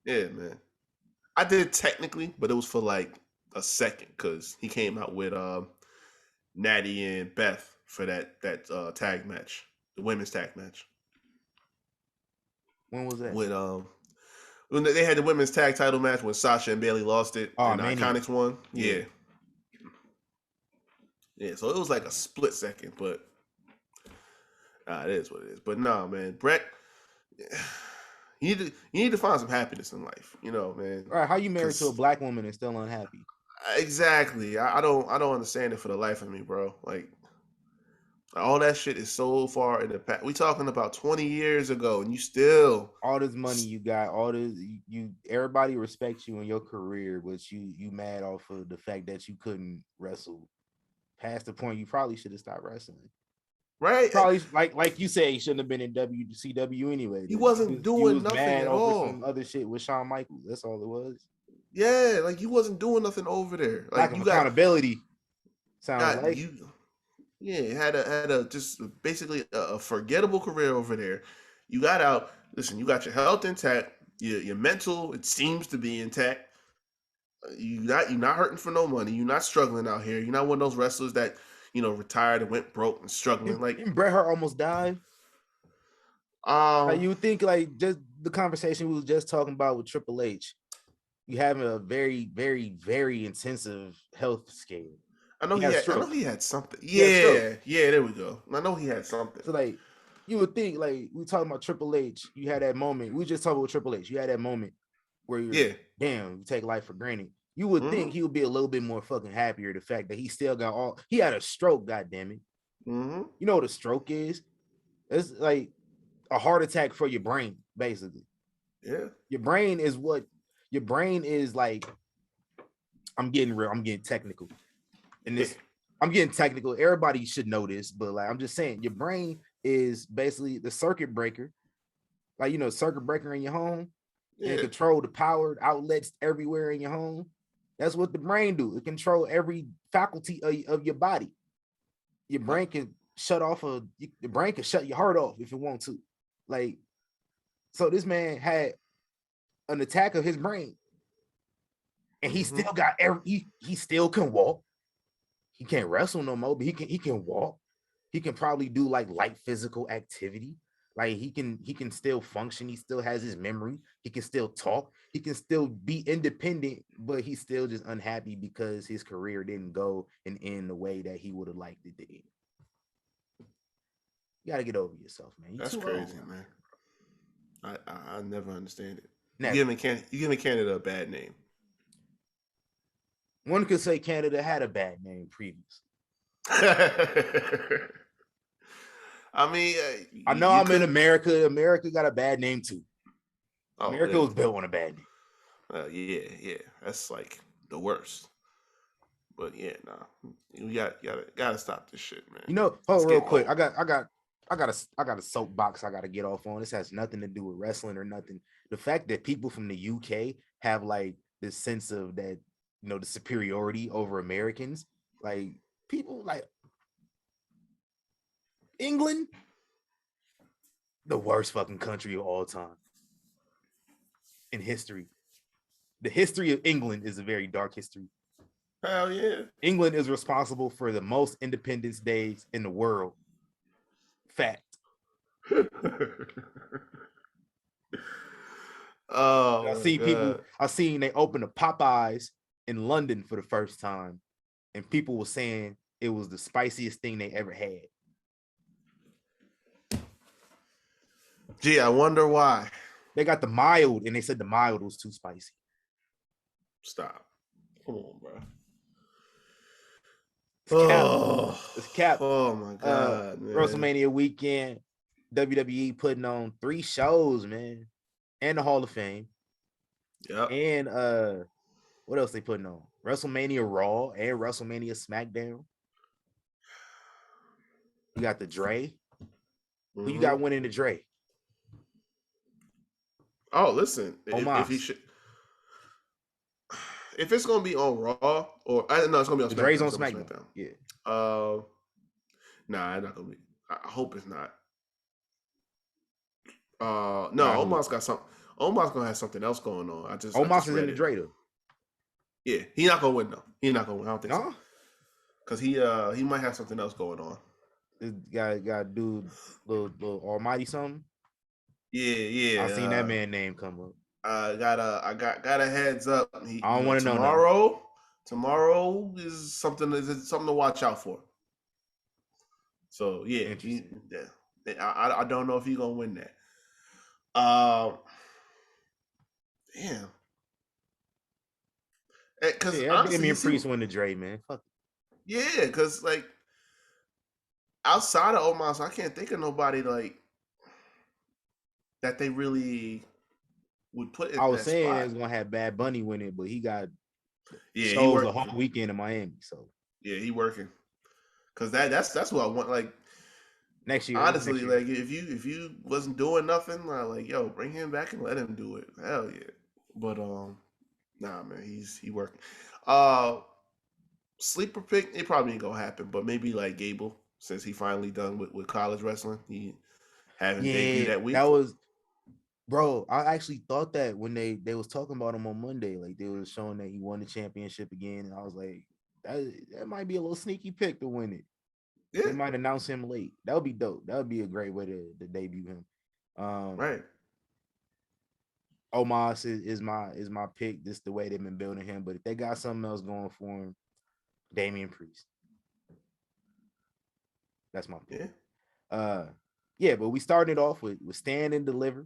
Yeah, man. I did technically, but it was for like a second because he came out with Natty and Beth for that tag match, the women's tag match. When was that? With when they had the women's tag title match when Sasha and Bayley lost it and the Iconics won. Yeah. Yeah, so it was like a split second, but it is what it is. But no, man, Brett, you need to find some happiness in life, man. All right, how you married to a black woman and still unhappy? Exactly. I don't understand it for the life of me, bro. Like all that shit is so far in the past. We talking about 20 years ago, and you still all this money you got, all this everybody respects you in your career, but you mad off of the fact that you couldn't wrestle past the point you probably should have stopped wrestling. Right. Probably like you say, he shouldn't have been in WCW anyway. He wasn't doing nothing at all. Some other shit with Shawn Michaels. That's all it was. Yeah, like you wasn't doing nothing over there. Like lack of accountability. Sounds like you. Yeah, had a just basically a forgettable career over there. You got out. Listen, you got your health intact. Your mental, it seems to be intact. You're not hurting for no money. You're not struggling out here. You're not one of those wrestlers that retired and went broke and struggling. Didn't Bret Hart almost died? Like you would think, like just the conversation we was just talking about with Triple H. You having a very, very, very intensive health scale. I know he had something. Yeah, there we go. I know he had something. So like you would think, like we talking about Triple H, you had that moment. We just talking about Triple H. You had that moment where you're damn, you take life for granted. You would think he would be a little bit more fucking happier the fact that he still got he had a stroke, goddammit. Mm-hmm. You know what a stroke is? It's like a heart attack for your brain, basically. Yeah. Your brain is like, I'm getting technical. And this, I'm getting technical. Everybody should know this, but like I'm just saying, your brain is basically the circuit breaker. Like circuit breaker in your home. And control the power outlets everywhere in your home. That's what the brain do. It control every faculty of your body. Your brain can shut your heart off if it want to. Like, so this man had an attack of his brain, and he still got he still can walk. He can't wrestle no more, but he can walk. He can probably do like light physical activity. Like he can still function. He still has his memory. He can still talk. He can still be independent, but he's still just unhappy because his career didn't go and end the way that he would have liked it to end. You got to get over yourself, man. That's crazy, man. I never understand it. Never. You giving Canada a bad name. One could say Canada had a bad name previous. I mean, I know I'm in America. America got a bad name too. America was built on a bad name. Yeah, that's like the worst. But yeah, you gotta stop this shit, man. Hold real quick. I got a soapbox I gotta get off on. This has nothing to do with wrestling or nothing. The fact that people from the UK have like this sense of that, the superiority over Americans, like people like England, the worst fucking country of all time in history. The history of England is a very dark history. Hell yeah. England is responsible for the most Independence Days in the world. Fact. Oh, I my seen people. God. I seen they opened a Popeyes in London for the first time, and people were saying it was the spiciest thing they ever had. Gee, I wonder why. They got the mild, and they said the mild was too spicy. Stop. Come on, bro. It's cap. Oh, It's cap. oh my God, man. WrestleMania weekend, WWE putting on 3 shows, man, and the Hall of Fame, Yep. and what else they putting on? WrestleMania Raw and WrestleMania SmackDown. You got the Dre. Who you got winning the Dre? Oh, listen. If he Omos. should, if it's gonna be on Raw or no, it's gonna be on The SmackDown. Dre's on It's gonna be SmackDown. Yeah. Nah, it's not gonna be. I hope it's not. No, Nah, who? Omos got something. Omos gonna have something else going on. I just Omos is read in the it. Dre though. Yeah, he's not gonna win though. He's not gonna win. I don't think No, so. Cause he might have something else going on. this guy got to do little Almighty something. Yeah. I seen that man name come up. I got a heads up. I don't want to know tomorrow. Tomorrow is something to watch out for. So yeah, I don't know if he's gonna win that. Damn. Because Damian Priest win the Dre, man. Fuck. Yeah, because like outside of Omos, I can't think of nobody like that they really would put in I was that saying spot. it's gonna have Bad Bunny win it, but he got he shows the working. whole weekend in Miami. So yeah, he working. Cause that's what I want. Like next year, honestly, like if you wasn't doing nothing, like yo, bring him back and let him do it. Hell yeah. But nah, man, he working. Sleeper pick, it probably ain't gonna happen, but maybe like Gable, since he finally done with college wrestling, he having debuted that week. That was, bro. I actually thought that when they was talking about him on Monday, like they was showing that he won the championship again, and I was like, that might be a little sneaky pick to win it. Yeah. They might announce him late. That would be dope. That would be a great way to debut him. Right. Omos is my pick. This is the way they've been building him. But if they got something else going for him, Damian Priest. That's my pick. Yeah. But we started off with Stand and Deliver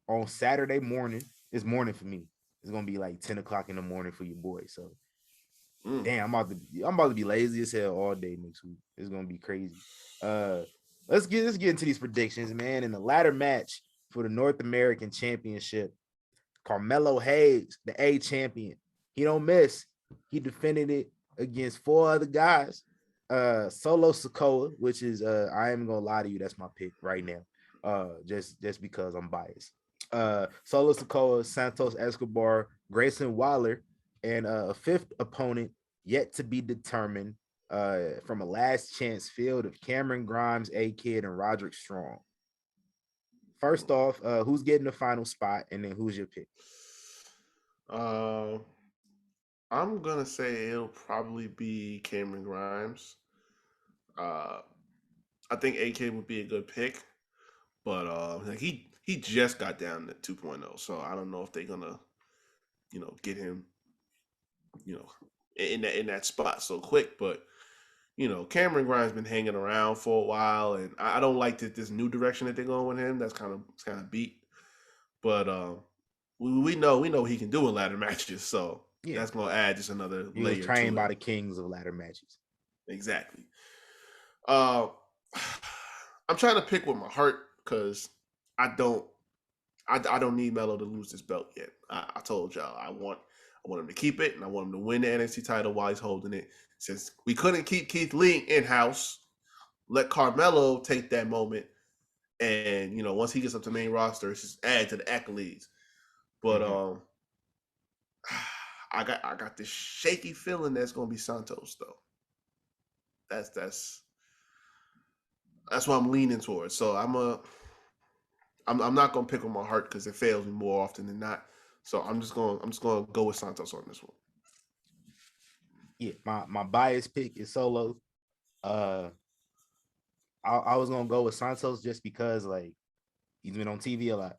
on Saturday morning. It's morning for me. It's gonna be like 10 o'clock in the morning for your boy. So damn, I'm about to be lazy as hell all day next week. It's gonna be crazy. Let's get into these predictions, man. In the ladder match for the North American Championship, Carmelo Hayes, the A champion, he don't miss. He defended it against 4 other guys. Solo Sikoa, which is I ain't gonna lie to you, that's my pick right now. Just because I'm biased. Solo Sikoa, Santos Escobar, Grayson Waller, and a 5th opponent yet to be determined from a last chance field of Cameron Grimes, A-Kid, and Roderick Strong. First off, who's getting the final spot, and then who's your pick? I'm gonna say it'll probably be Cameron Grimes. I think AK would be a good pick, but like he just got down to 2.0, so I don't know if they're gonna, get him, in that spot so quick. But Cameron Grimes been hanging around for a while, and I don't like this new direction that they're going with him. That's kind of beat. But we know he can do in ladder matches, so that's gonna add just another layer. He was trained by the kings of ladder matches. Exactly. I'm trying to pick with my heart because I don't need Melo to lose this belt yet. I told y'all I want him to keep it, and I want him to win the NXT title while he's holding it. Since we couldn't keep Keith Lee in-house, let Carmelo take that moment, and once he gets up to the main roster, it's just add to the accolades. But I got this shaky feeling that's gonna be Santos though. That's what I'm leaning towards. So I'm not gonna pick with my heart because it fails me more often than not. So I'm just gonna go with Santos on this one. Yeah, my bias pick is Solo. I was gonna go with Santos just because like he's been on TV a lot.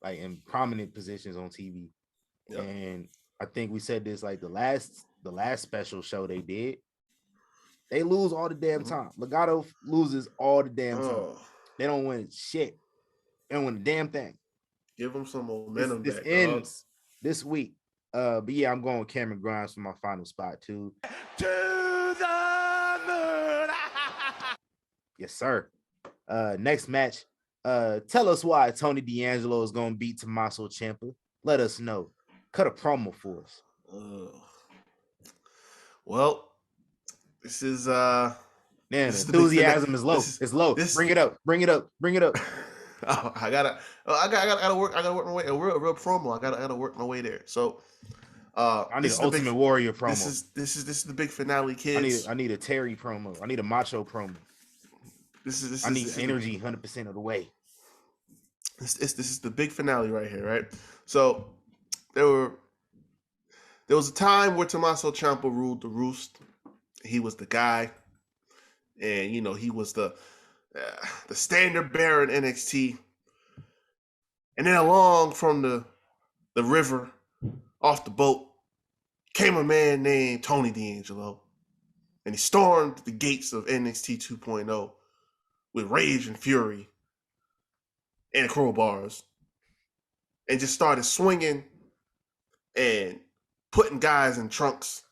like in prominent positions on TV. Yep. And I think we said this like the last special show they did. They lose all the damn time. Legato loses all the damn time. They don't win shit. They don't win a damn thing. Give them some momentum. This ends this week. But yeah, I'm going with Cameron Grimes for my final spot too. To the moon. Yes, sir. Next match. Tell us why Tony D'Angelo is gonna beat Tommaso Ciampa. Let us know. Cut a promo for us. Well, this is man, enthusiasm is low. It's low. Bring it up. Oh, I gotta work my way. A real promo. I gotta work my way there. So I need an Ultimate Warrior promo. This is the big finale, kids. I need a Terry promo. I need a Macho promo. I need energy 100% of the way. This is the big finale right here, right? So there was a time where Tommaso Ciampa ruled the roost. He was the guy, and he was the standard bearer in NXT. And then along from the river, off the boat, came a man named Tony D'Angelo, and he stormed the gates of NXT 2.0 with rage and fury and crowbars, and just started swinging and putting guys in trunks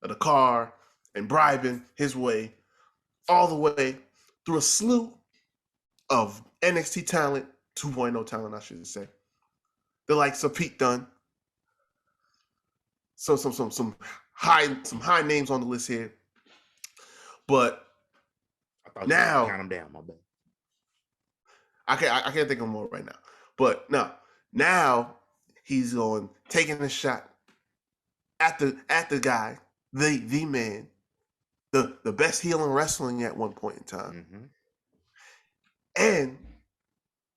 of the car and bribing his way all the way through a slew of NXT talent, 2.0 talent, I should say. The likes of Pete Dunne. So some high names on the list here. But now count them down, my bad. I can't think of more right now. But now he's taking a shot at the guy, the man, the best heel in wrestling at one point in time. Mm-hmm. And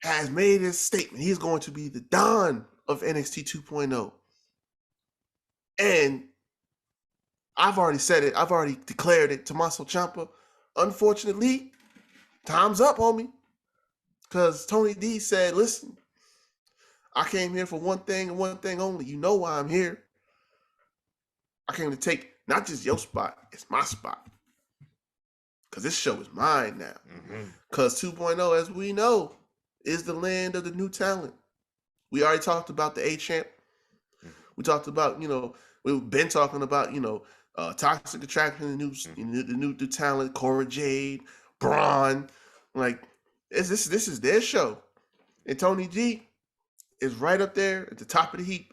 has made his statement. He's going to be the Don of NXT 2.0. And I've already said it. I've already declared it. Tommaso Ciampa, unfortunately, time's up, homie. Because Tony D said, listen, I came here for one thing and one thing only. You know why I'm here. I came to take not just your spot, it's my spot. Because this show is mine now. Because 2.0, as we know, is the land of the new talent. We already talked about the A-Champ. We talked about, we've been talking about, Toxic Attraction, the new talent, Cora Jade, Braun. Like, this is their show. And Tony G is right up there at the top of the heap.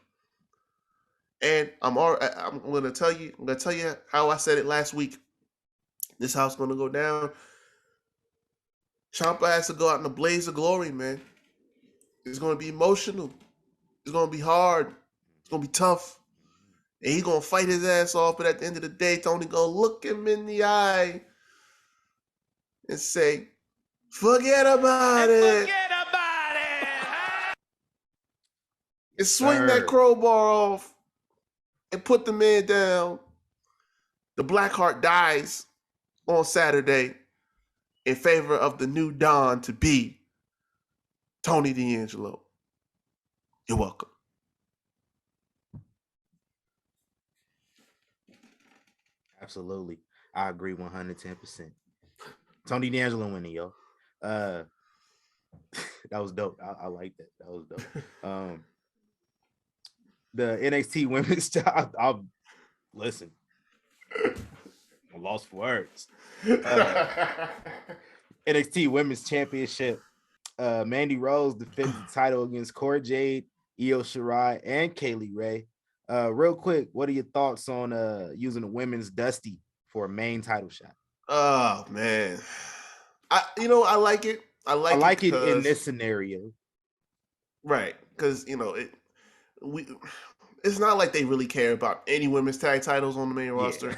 And I'm gonna tell you how I said it last week. This is how it's gonna go down. Ciampa has to go out in a blaze of glory, man. It's gonna be emotional. It's gonna be hard. It's gonna be tough. And he's gonna fight his ass off, but at the end of the day, Tony gonna look him in the eye and say, forget about it. And swing that crowbar off and put the man down. The Blackheart dies on Saturday in favor of the new Don to be Tony D'Angelo. You're welcome. Absolutely. I agree 110%. Tony D'Angelo winning, yo. That was dope. I like that. That was dope. The NXT women's job, I'll listen. I'm lost for words. NXT Women's Championship. Mandy Rose defends the title against Cora Jade, Io Shirai, and Kaylee Ray. Real quick, what are your thoughts on using the women's Dusty for a main title shot? Oh man, I like it. I like it in this scenario, right? Because it's not like they really care about any women's tag titles on the main roster,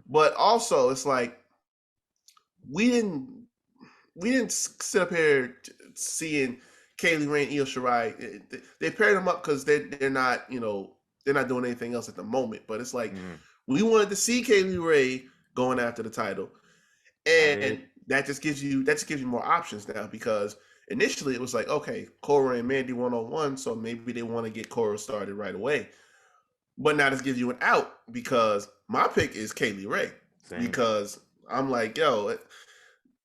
but also it's like we didn't sit up here seeing Kaylee Ray and Io Shirai. They paired them up because they're not doing anything else at the moment. But it's like we wanted to see Kaylee Ray going after the title, and that just gives you more options now, because initially it was like, okay, Cora and Mandy 1-on-1, so maybe they want to get Cora started right away. But now this gives you an out because my pick is Kaylee Ray. Same. Because I'm like, yo,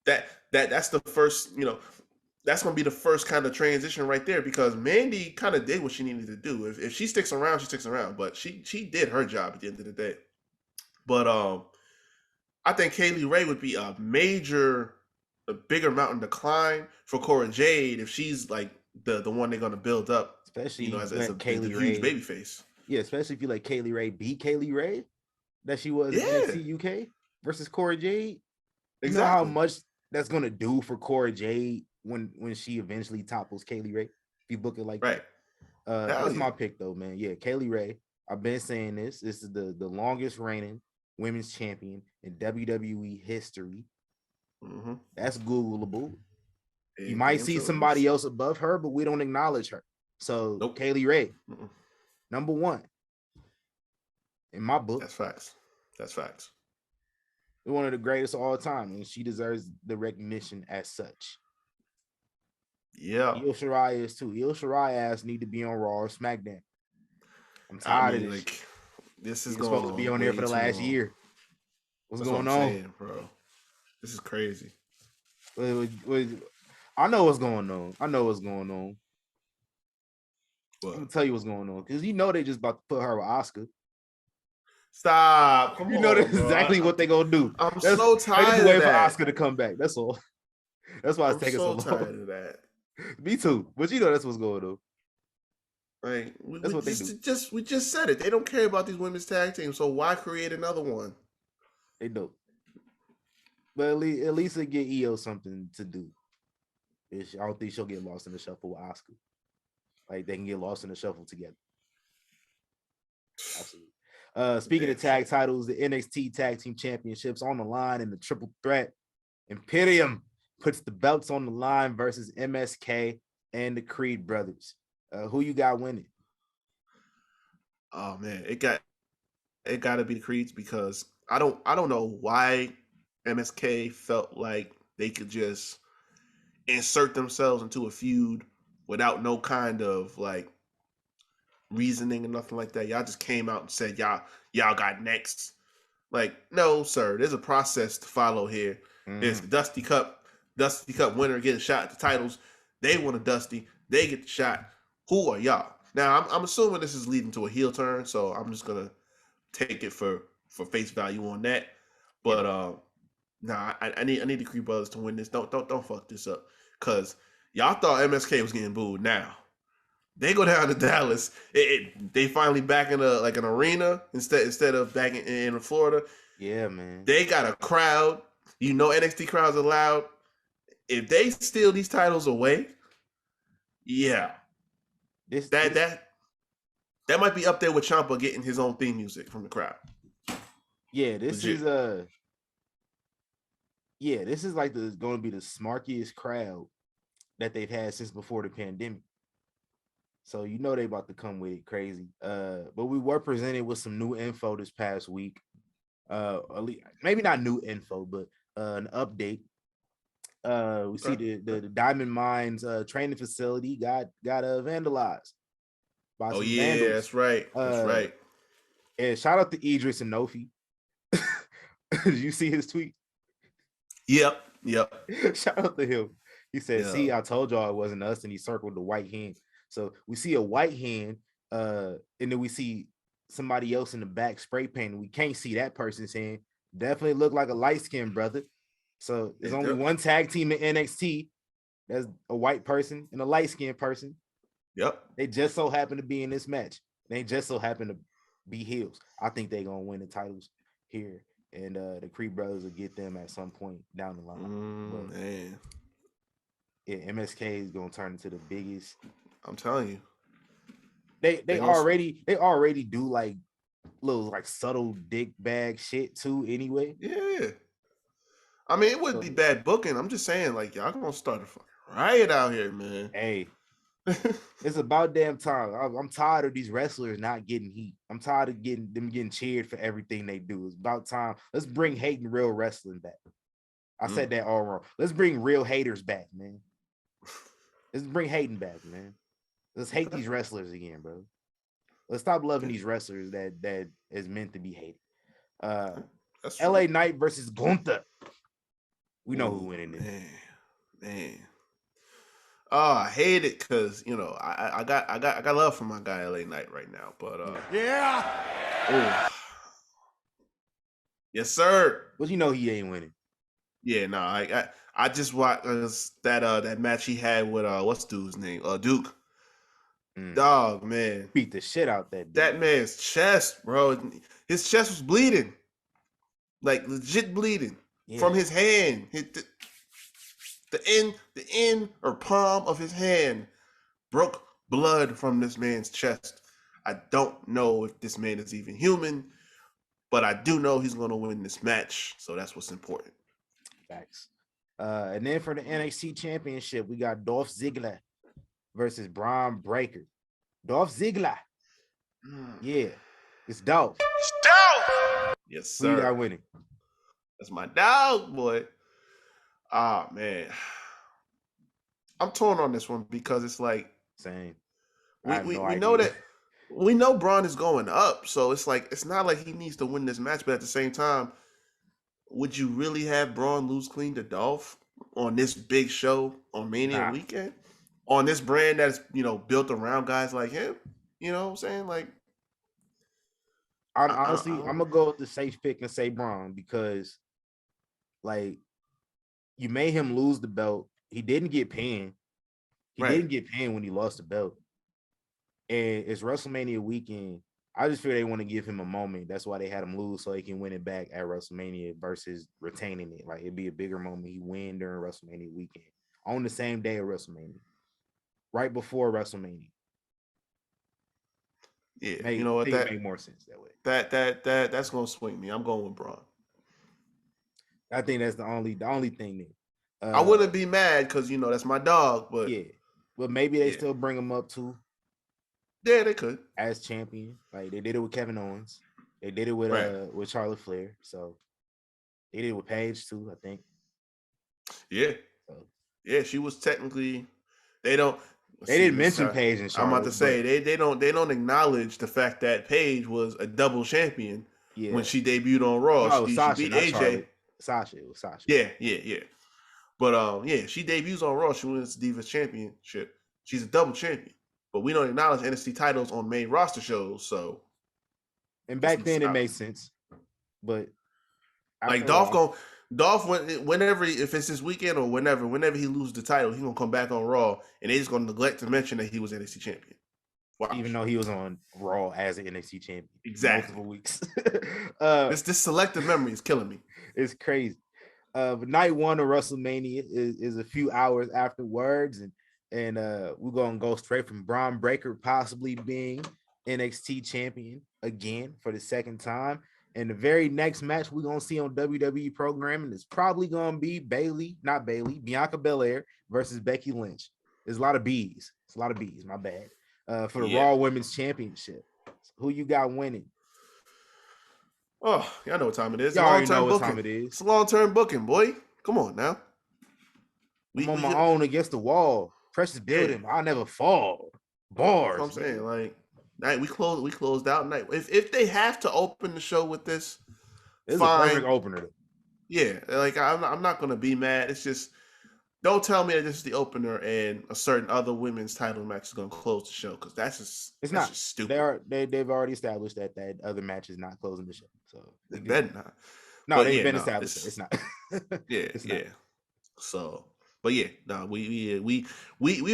that's the first, that's gonna be the first kind of transition right there because Mandy kind of did what she needed to do. If she sticks around, she sticks around. But she did her job at the end of the day. But I think Kaylee Ray would be a bigger mountain to climb for Cora Jade if she's like the one they're gonna build up, especially as a Kaylee huge Ray, baby face. Yeah, especially if you let Kaylee Ray be Kaylee Ray that she was in NXT UK versus Cora Jade. You know how much that's gonna do for Cora Jade when she eventually topples Kaylee Ray. If you book it like right. That's my pick though, man. Yeah, Kaylee Ray. I've been saying this. This is the longest reigning women's champion in WWE history. Mm-hmm. That's Googleable. You might see somebody else above her, but we don't acknowledge her. So Kaylee Ray, number one in my book. That's facts. That's facts. One of the greatest of all time, and she deserves the recognition as such. Yeah. Io Shirai is too. Io Shirai ass need to be on Raw or SmackDown. I'm tired of this. Like, this is supposed to be on there for the last year. What's going on, saying, bro? This is crazy. I know what's going on. I know what's going on. What? I'm gonna tell you what's going on because you know they just about to put her with Oscar. Stop! Come you on, know that's bro. exactly what they gonna do. I'm so tired. They just waiting wait for Oscar to come back. That's all. That's why it's taking so long. I'm so tired of that. Me too. But you know that's what's going on. Right. That's what they do. We just said it. They don't care about these women's tag teams, so why create another one? They don't. But at least they get EO something to do. I don't think she'll get lost in the shuffle with Oscar. Like they can get lost in the shuffle together. Absolutely. Speaking of tag titles, the NXT Tag Team Championships on the line in the triple threat. Imperium puts the belts on the line versus MSK and the Creed brothers. Who you got winning? Oh man, it got to be the Creeds because I don't know why MSK felt like they could just insert themselves into a feud without no kind of like reasoning or nothing like that. Y'all just came out and said y'all got next. Like, no, sir. There's a process to follow here. There's the Dusty Cup winner getting shot at the titles. They want a Dusty. They get the shot. Who are y'all? Now, I'm assuming this is leading to a heel turn, so I'm just gonna take it for face value on that. But I need the Creed brothers to win this. Don't fuck this up, cause y'all thought MSK was getting booed. Now they go down to Dallas. They finally back in an arena instead of back in Florida. Yeah, man. They got a crowd. You know, NXT crowds are loud. If they steal these titles away, yeah. That might be up there with Ciampa getting his own theme music from the crowd. Yeah, this is like going to be the smarkiest crowd that they've had since before the pandemic. So you know they about to come with it crazy. But we were presented with some new info this past week. Maybe not new info, but an update. We see the Diamond Mines training facility got vandalized by some vandals. That's right. That's right. And shout out to Idris and Nofi. Did you see his tweet? Yep. Shout out to him. He said, "See, I told y'all it wasn't us," and he circled the white hand. So we see a white hand, and then we see somebody else in the back spray painting. We can't see that person's hand. Definitely look like a light-skinned brother. So there's only one tag team in NXT. That's a white person and a light-skinned person. Yep. They just so happen to be in this match. They just so happen to be heels. I think they're gonna win the titles here, and the Creed brothers will get them at some point down the line. Man. Yeah, MSK is gonna turn into the biggest. I'm telling you. They already do like little like subtle dick bag shit too anyway. Yeah. I mean, it wouldn't be bad booking. I'm just saying, like, y'all gonna start a fucking riot out here, man. Hey, it's about damn time. I'm tired of these wrestlers not getting heat. I'm tired of them getting cheered for everything they do. It's about time. Let's bring hate and real wrestling back. I said that all wrong. Let's bring real haters back, man. Let's bring hating back, man. Let's hate these wrestlers again, bro. Let's stop loving these wrestlers that is meant to be hated. That's LA true. Knight versus Gunther. We know who winning it. Man. Oh, I hate it because I got love for my guy LA Knight right now, but Yeah. yes, sir. But you know he ain't winning. Yeah, no, I just watched that match he had with what's dude's name? Duke. Dog, man. Beat the shit out that dude. That man's chest, bro. His chest was bleeding. Like legit bleeding from his hand. The end or palm of his hand broke blood from this man's chest. I don't know if this man is even human, but I do know he's going to win this match. So that's what's important. Facts. And then for the NXT Championship, we got Dolph Ziggler versus Braun Breaker. Dolph Ziggler. Yeah, it's Dolph. It's Dolph. Yes, Who you sir. got winning? That's my dog, boy. Ah, man. I'm torn on this one because it's like same. We know that we know Braun is going up, so it's like it's not like he needs to win this match, but at the same time, would you really have Braun lose clean to Dolph on this big show on Mania weekend? On this brand that's built around guys like him? You know what I'm saying? Like honestly, I'm gonna go with the safe pick and say Braun because like you made him lose the belt. He didn't get pinned. He didn't get pinned when he lost the belt. And it's WrestleMania weekend. I just feel they want to give him a moment. That's why they had him lose so he can win it back at WrestleMania versus retaining it. Like it'd be a bigger moment. He win during WrestleMania weekend on the same day of WrestleMania, right before WrestleMania. Yeah, you know what? That make more sense that way. That's gonna swing me. I'm going with Braun. I think that's the only thing there. I wouldn't be mad because that's my dog, but yeah, but maybe they still bring him up too. Yeah, they could as champion. Like they did it with Kevin Owens. They did it with Charlotte Flair. So they did it with Paige too, I think. Yeah, yeah. She was technically. They didn't mention Paige and Charlotte. I'm about to say they don't acknowledge the fact that Paige was a double champion when she debuted on Raw. No, she Sasha, beat AJ. Charlotte. Sasha, it was Sasha. Yeah. But she debuts on Raw. She wins the Divas Championship. She's a double champion. But we don't acknowledge NXT titles on main roster shows, so. And back then it made sense, but like Dolph whenever if it's this weekend or whenever he loses the title, he's gonna come back on Raw, and they just gonna neglect to mention that he was NXT champion. Watch. Even though he was on Raw as an NXT champion, exactly multiple weeks. This selective memory is killing me. It's crazy. But night one of WrestleMania is a few hours afterwards, and we're gonna go straight from Braun Breaker possibly being NXT champion again for the second time. And the very next match we're gonna see on WWE programming is probably gonna be Bianca Belair versus Becky Lynch. There's a lot of B's. It's a lot of B's, my bad. For the Raw Women's Championship. Who you got winning? Oh, y'all know what time it is. Y'all already know what time it is. It's a long-term booking, boy. Come on now. I'm on my own against the wall. Precious building. I'll never fall. Bars. I'm saying, like, night we closed out night. If they have to open the show with this, it's fine. A perfect opener. Yeah, like I'm not gonna be mad. It's just don't tell me that this is the opener and a certain other women's title match is gonna close the show because that's just stupid. They've already established that other match is not closing the show. So they better not. No, they've been established. It's not. It's not. So, but we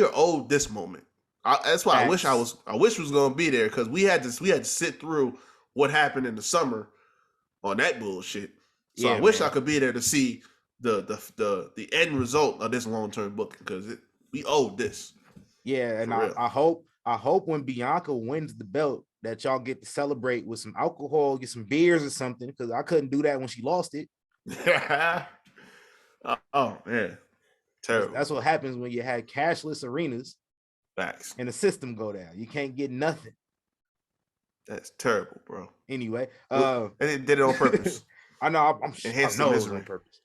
are owed this moment. That's why I wish it was gonna be there because we had to sit through what happened in the summer on that bullshit. So I wish I could be there to see the end result of this long-term booking because we owed this. Yeah, and I hope when Bianca wins the belt that y'all get to celebrate with some alcohol, get some beers or something because I couldn't do that when she lost it. Oh man, terrible. That's what happens when you had cashless arenas. Facts. And the system go down. You can't get nothing. That's terrible, bro. Anyway, and they did it on purpose. I know. I know it was on purpose.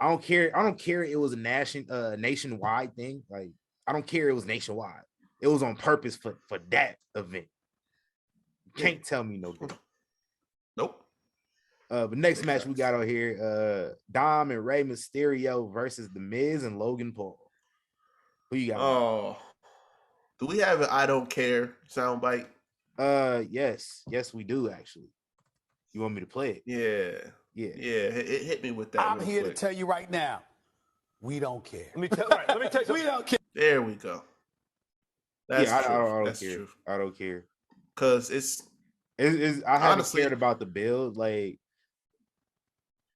I don't care. It was a nationwide thing. Like I don't care. It was nationwide. It was on purpose for that event. You can't tell me no different. Nope. But next match we got on here, Dom and Rey Mysterio versus The Miz and Logan Paul. Who you got? Oh, do we have an "I don't care" soundbite? Yes, we do actually. You want me to play it? Yeah. It hit me with that. I'm here to tell you right now, we don't care. Let me tell you, we don't care. There we go. That's I true. don't That's care. true. I don't care. Because it's I haven't cared about the build. Like,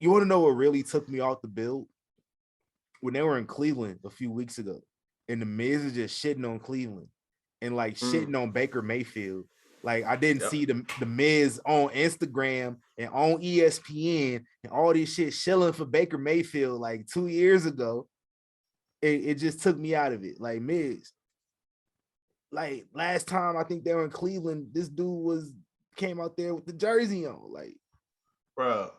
you want to know what really took me off the build? When they were in Cleveland a few weeks ago, and the Miz is just shitting on Cleveland and like shitting on Baker Mayfield. Like, I didn't see the Miz on Instagram and on ESPN and all this shit shilling for Baker Mayfield like 2 years ago. It just took me out of it. Like, Miz, like last time I think they were in Cleveland, this dude came out there with the jersey on. Like, bro,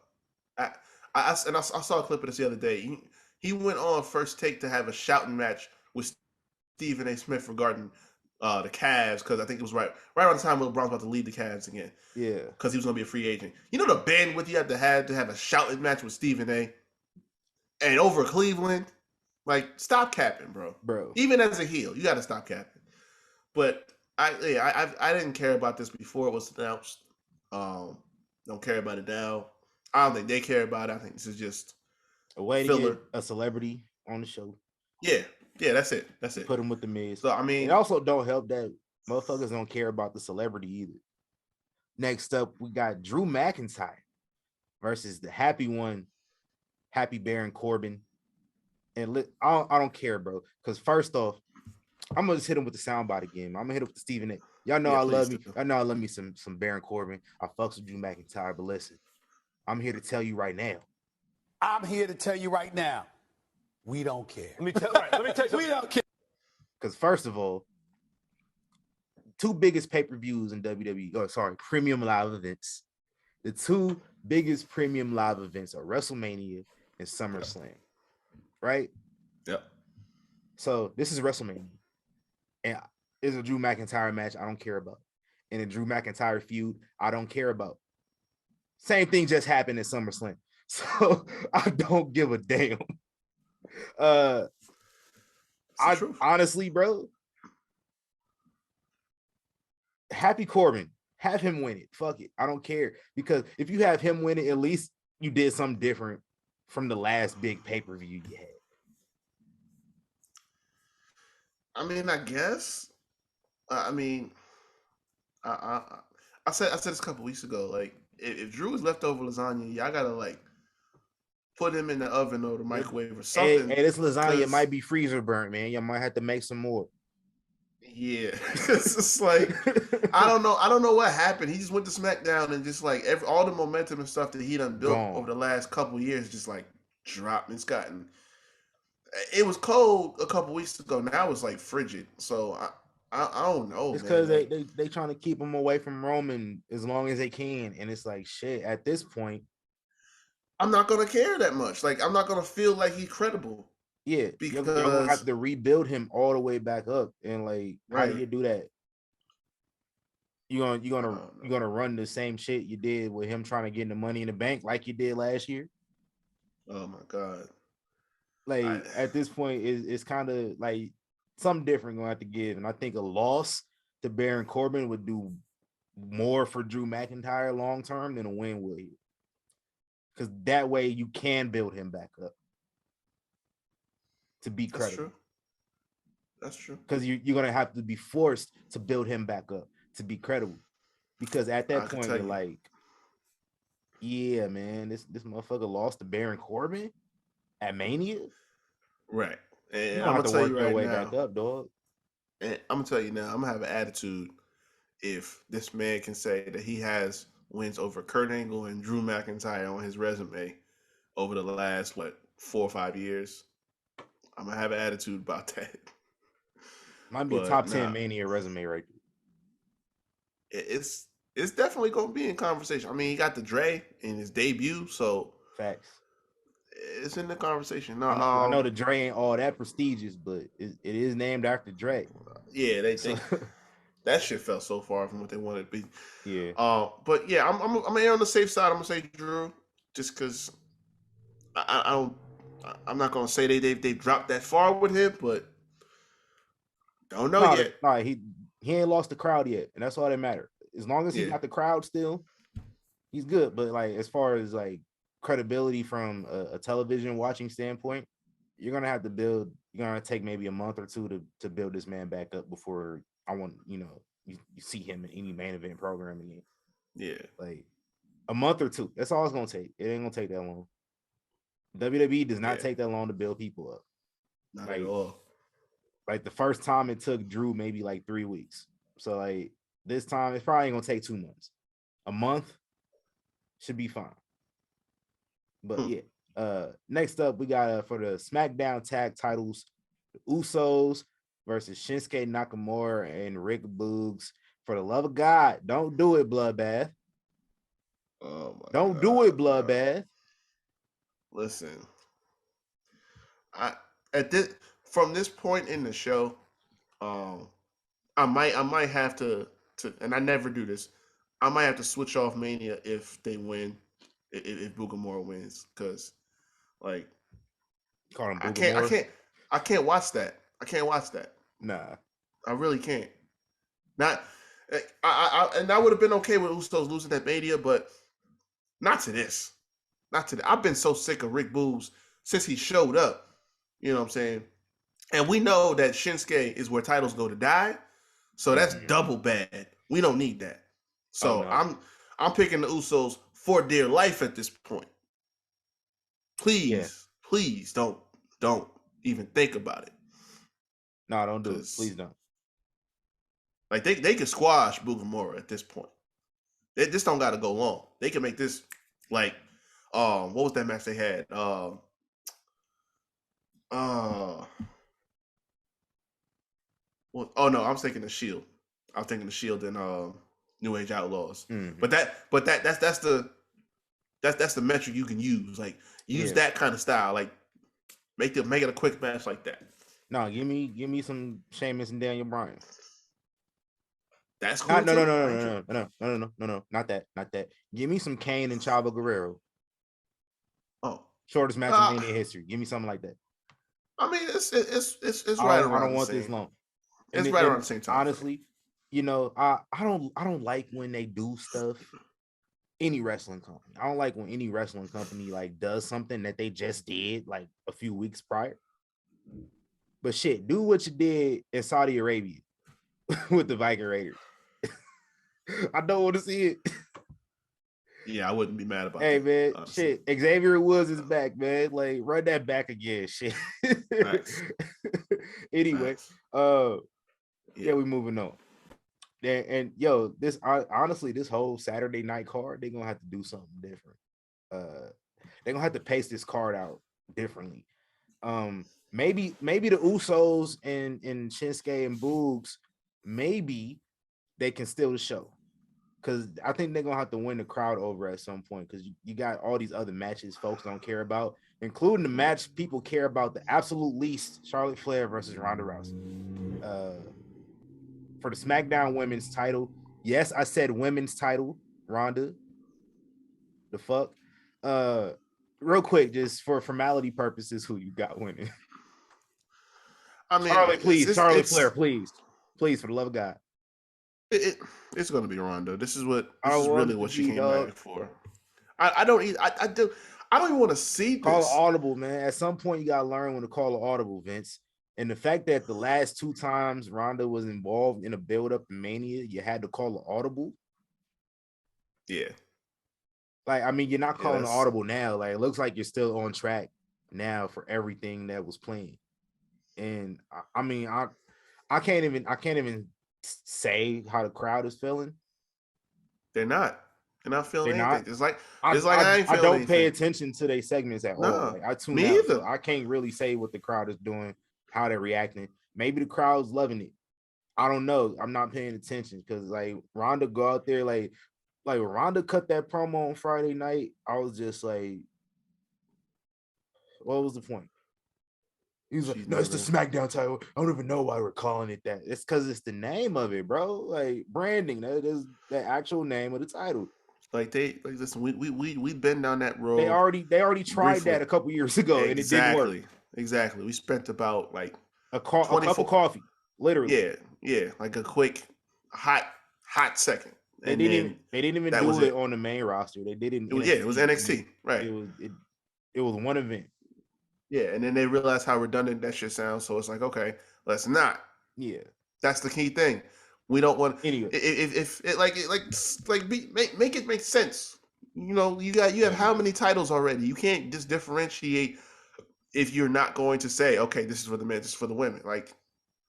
I saw a clip of this the other day. He went on First Take to have a shouting match with Stephen A. Smith regarding the Cavs, because I think it was right around the time when LeBron was about to lead the Cavs again. Yeah, because he was going to be a free agent. You know the bandwidth you have to have a shouting match with Stephen A. And over Cleveland, like, stop capping, bro. Even as a heel, you got to stop capping. But I didn't care about this before it was announced. Don't care about it now. I don't think they care about it. I think this is just a way to get a celebrity on the show. Yeah, that's it. Put him with the Miz. So, I mean, it also don't help that motherfuckers don't care about the celebrity either. Next up, we got Drew McIntyre versus the happy Baron Corbin. And I don't care, bro. Because first off, I'm gonna just hit him with the soundbite again. I'm gonna hit him with the Stephen A. Y'all know I love me. I know I love me some Baron Corbin. I fucks with Drew McIntyre, but listen, I'm here to tell you right now. I'm here to tell you right now, we don't care. Let me tell you, we don't care. Because first of all, two biggest pay-per-views in WWE, premium live events. The two biggest premium live events are WrestleMania and SummerSlam, right? Yep. So this is WrestleMania. And it's a Drew McIntyre match I don't care about. And a Drew McIntyre feud I don't care about. Same thing just happened at SummerSlam. So I don't give a damn. Honestly, bro, happy Corbin. Have him win it. Fuck it. I don't care. Because if you have him win it, at least you did something different from the last big pay-per-view you had. I mean, I guess. I said this a couple weeks ago. Like, if Drew is leftover lasagna, y'all gotta like put him in the oven or the microwave or something. Hey, this lasagna might be freezer burnt, man. You might have to make some more. Yeah, it's just like I don't know what happened. He just went to SmackDown and just like all the momentum and stuff that he done built over the last couple years just like dropped. It was cold a couple weeks ago. Now it's like frigid. So I don't know. It's because they trying to keep him away from Roman as long as they can, and it's like shit. At this point, I'm not gonna care that much. Like, I'm not gonna feel like he's credible. Yeah, because you're gonna have to rebuild him all the way back up, and like, how do you do that? You're gonna run the same shit you did with him trying to get the Money in the Bank like you did last year? Oh my god! Like, at this point, it's kind of like something different gonna have to give, and I think a loss to Baron Corbin would do more for Drew McIntyre long term than a win would, because that way you can build him back up to be credible. That's true. Because you're gonna have to be forced to build him back up to be credible, because at that point you're like, yeah, man, this motherfucker lost to Baron Corbin at Mania, right? And I'm gonna tell you right now, back up, dog. And I'm gonna tell you now, I'm gonna have an attitude if this man can say that he has wins over Kurt Angle and Drew McIntyre on his resume over the last 4 or 5 years. I'm gonna have an attitude about that. Might be a top 10 Mania resume right there. It's definitely gonna be in conversation. I mean, he got the Dre in his debut, so facts. it's in the conversation. No, I know the Dre ain't all that prestigious, but it is named after Dre. Yeah, they think that shit fell so far from what they wanted to be. Yeah. But yeah, I'm gonna err on the safe side. I'm gonna say Drew, just because I'm not gonna say they dropped that far with him, but don't know yet. No, he ain't lost the crowd yet, and that's all that matters. As long as he got the crowd still, he's good. But like as far as like credibility from a television watching standpoint, you're gonna have to build. You're gonna take maybe a month or two to build this man back up before you see him in any main event program again. Yeah, like a month or two. That's all it's gonna take. It ain't gonna take that long. WWE does not take that long to build people up. Not at all. Like the first time it took Drew maybe like 3 weeks. So like this time it's probably gonna take 2 months. A month should be fine. But yeah. Next up we got for the SmackDown tag titles, the Usos versus Shinsuke Nakamura and Rick Boogs. For the love of God, don't do it, Bloodbath. Oh my don't do it, Bloodbath. Listen, from this point in the show, I might have to, and I never do this. I might have to switch off Mania if they win, if Boogamore wins, because like I can't watch that. I can't watch that. Nah, I really can't. Not, and I would have been okay with Usos losing that Mania, but not to this. Not to that. I've been so sick of Rick Boogs since he showed up. You know what I'm saying? And we know that Shinsuke is where titles go to die. So that's double bad. We don't need that. So I'm picking the Usos for dear life at this point. Please don't even think about it. No, don't do it. Please don't. Like they could squash Boogamora at this point. They just don't got to go long. They can make this like what was that match they had? Well, oh no, I'm thinking the Shield. I'm thinking the Shield and New Age Outlaws. Mm-hmm. But that's the metric you can use. Like use that kind of style. Like make it a quick match like that. No, give me some Sheamus and Daniel Bryan. That's cool. No, not that. Give me some Kane and Chavo Guerrero. Oh, shortest match in Mania history. Give me something like that. I mean, it's right around. I don't want this long. It's right around the same time. Honestly, I don't like when they do stuff. Any wrestling company, I don't like when any wrestling company like does something that they just did like a few weeks prior. But shit, do what you did in Saudi Arabia with the Viking Raiders. I don't want to see it. Yeah, I wouldn't be mad about that. Hey, man, honestly. Shit. Xavier Woods is back, man. Like, run that back again. Shit. Nice. Anyway, nice. Yeah, we moving on. And yo, honestly, this whole Saturday night card, they're gonna have to do something different. They're gonna have to pace this card out differently. Maybe the Usos and Shinsuke and Boogs, maybe they can steal the show. Because I think they're gonna have to win the crowd over at some point. Because you got all these other matches folks don't care about, including the match people care about the absolute least: Charlotte Flair versus Ronda Rousey. For the SmackDown Women's title, yes, I said women's title, Ronda. The fuck. Real quick, just for formality purposes, who you got winning? I mean, Charlotte, please, Charlotte Flair, plees, for the love of God. It's going to be Ronda. This is really what she came back for. I don't even want to see this. Call an audible, man. At some point, you gotta learn when to call an audible, Vince. And the fact that the last 2 times Ronda was involved in a build-up to Mania, you had to call an audible. Yeah. Like, I mean, you're not calling an audible now. Like, it looks like you're still on track now for everything that was playing. And I mean, I can't even say how the crowd is feeling. They're not feeling anything. Not. It's like I ain't feeling I don't anything. pay attention to their segments at all. Like, I tune me out, either. so I can't really say what the crowd is doing, how they're reacting. Maybe the crowd's loving it. I don't know. I'm not paying attention because like Ronda go out there like when Ronda cut that promo on Friday night, I was just like, What was the point? He's like, She's no, it's the never- SmackDown title. I don't even know why we're calling it that. It's because it's the name of it, bro. Like branding. That is the actual name of the title. Like listen, we've been down that road. They already tried briefly. that a couple years ago, and it didn't work. Exactly. We spent about like A cup of coffee, literally. Yeah, like a quick hot second. They didn't even do it on the main roster. They did it. It was NXT, right? It was one event. Yeah, and then they realized how redundant that shit sounds. So it's like, okay, let's not. Yeah, that's the key thing. We don't want anyway. If it make it make sense. You know, you have how many titles already? You can't just differentiate if you're not going to say, okay, this is for the men, this is for the women. Like,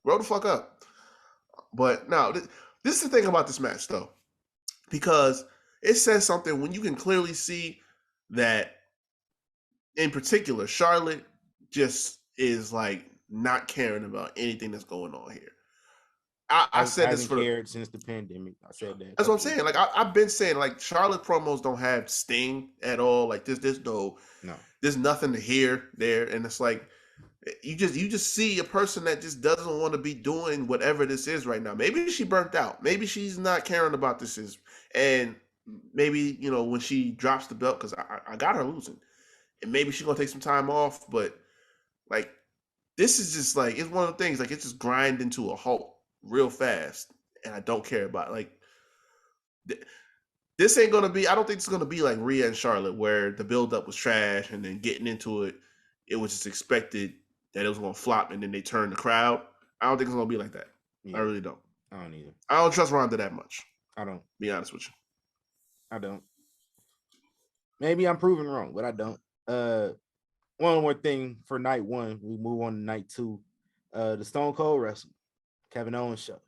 grow the fuck up. But no, this is the thing about this match though, because it says something when you can clearly see that, in particular, Charlotte just is like not caring about anything that's going on here. I said this for cared since the pandemic. I said that. That's what I'm saying. Like I've been saying, like Charlotte promos don't have sting at all. Like there's nothing to hear there, and it's like you just see a person that just doesn't want to be doing whatever this is right now. Maybe she burnt out. Maybe she's not caring about this and maybe when she drops the belt, because I got her losing, and maybe she's gonna take some time off. But like this is just like it's one of the things. Like it's just grinding to a halt real fast, and I don't care about like this ain't gonna be. I don't think it's gonna be like Rhea and Charlotte, where the buildup was trash, and then getting into it, it was just expected that it was gonna flop, and then they turned the crowd. I don't think it's gonna be like that. Yeah. I really don't. I don't either. I don't trust Ronda that much. I don't. Be honest with you. I don't. Maybe I'm proven wrong, but I don't. One more thing for night one. We move on to night two. The Stone Cold wrestle. Kevin Owens show.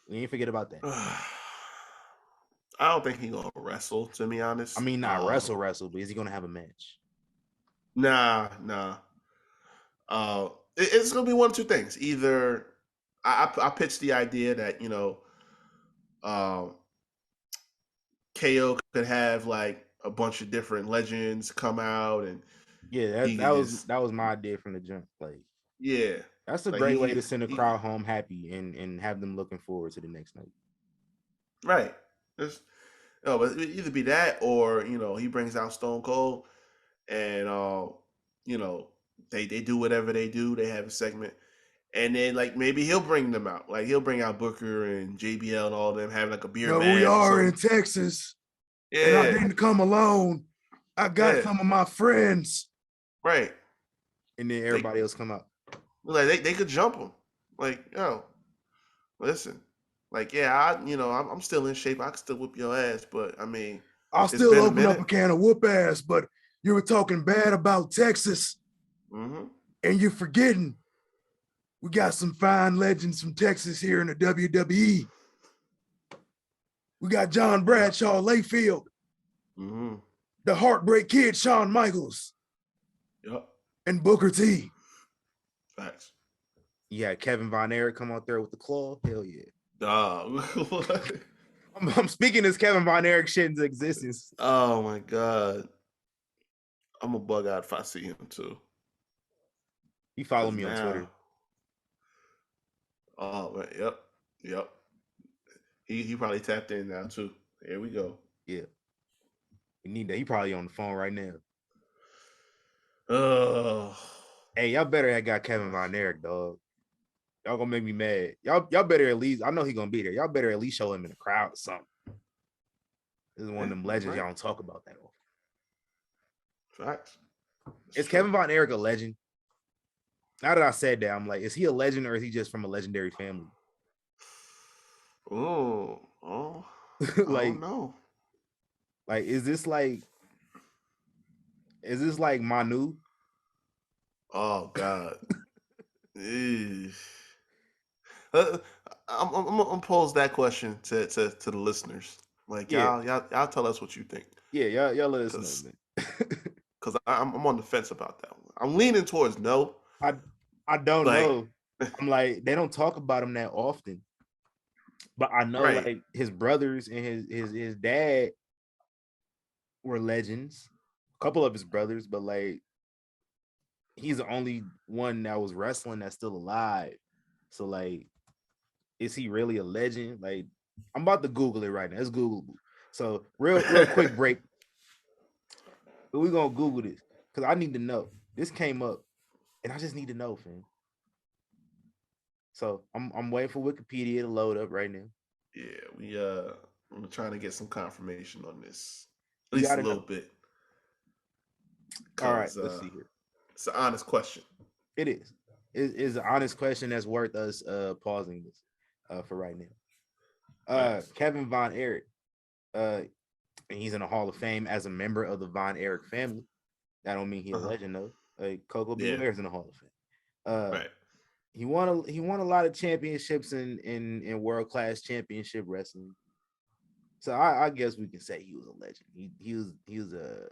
We ain't forget about that. I don't think he's gonna wrestle, to be honest. I mean, not wrestle, but is he gonna have a match? Nah. It's gonna be one of two things. Either I pitched the idea that KO could have like a bunch of different legends come out, and that was my idea from the jump. Like, yeah. That's a great way to send a crowd home happy and have them looking forward to the next night. Right. But it would either be that or, he brings out Stone Cold and, they do whatever they do. They have a segment. And then, like, maybe he'll bring them out. Like, he'll bring out Booker and JBL and all of them, have like a beer match. We are in Texas. Yeah. And I didn't come alone. I got some of my friends. Right. And then everybody else come out. Like they could jump him. Like, listen. Like, yeah, I'm still in shape. I can still whoop your ass, but I mean, I'll still open up a can of whoop ass, but you were talking bad about Texas. Mm-hmm. And you're forgetting we got some fine legends from Texas here in the WWE. We got John Bradshaw Layfield. Mm-hmm. The Heartbreak Kid, Shawn Michaels. Yep. And Booker T. Facts. Yeah, Kevin Von Erich come out there with the claw. Hell yeah. Dog. I'm speaking this Kevin Von Erich shit into existence. Oh my God. I'm a bug out if I see him too. He follow me on Twitter. Oh man, yep. He probably tapped in now too. Here we go. Yeah. We need that. He probably on the phone right now. Oh. Hey, y'all better have got Kevin Von Erich, dog. Y'all gonna make me mad. Y'all better at least, I know he gonna be there. Y'all better at least show him in the crowd or something. This is one of them legends y'all don't talk about that often. Facts. Is Kevin Von Erich a legend? Now that I said that, I'm like, is he a legend or is he just from a legendary family? Oh, like, no. Like, is this like Manu? Oh God. I'm gonna pose that question to the listeners. Like, y'all tell us what you think. Yeah, y'all let us know. Because I'm on the fence about that one. I'm leaning towards no. I don't know. I'm like, they don't talk about him that often. But I know like his brothers and his dad were legends. A couple of his brothers, but like he's the only one that was wrestling that's still alive. So like, is he really a legend? Like, I'm about to Google it right now. It's Googleable. So real quick break. We're gonna Google this because I need to know. This came up, and I just need to know, fam. So I'm waiting for Wikipedia to load up right now. Yeah, I'm trying to get some confirmation on this, at least a little bit. All right, let's see here. It's an honest question. It is. It is an honest question that's worth us pausing this for right now. Kevin Von Erich, and he's in the Hall of Fame as a member of the Von Erich family. That don't mean he's a legend though. Like Coco Beware's in the Hall of Fame. Right. He won a lot of championships in world class championship wrestling. So I guess we can say he was a legend. He was an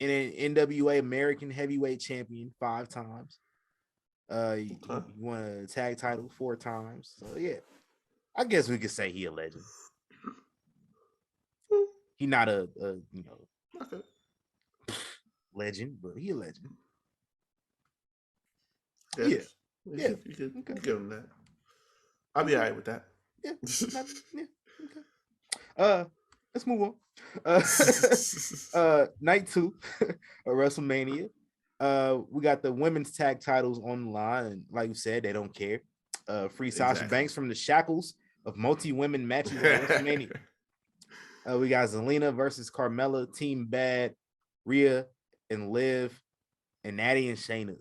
NWA American Heavyweight Champion 5 times. He won a tag title 4 times. So yeah, I guess we could say he a legend. He not a legend, but he a legend. Yes. Yeah. You could give him that. I'll be all right with that. Yeah. Okay. Let's move on. Night 2 of WrestleMania. We got the women's tag titles on the line, and like you said, they don't care. Free Sasha Banks from the shackles of multi-women matches at WrestleMania. We got Zelina versus Carmella, Team Bad, Rhea and Liv, and Natty and Shayna.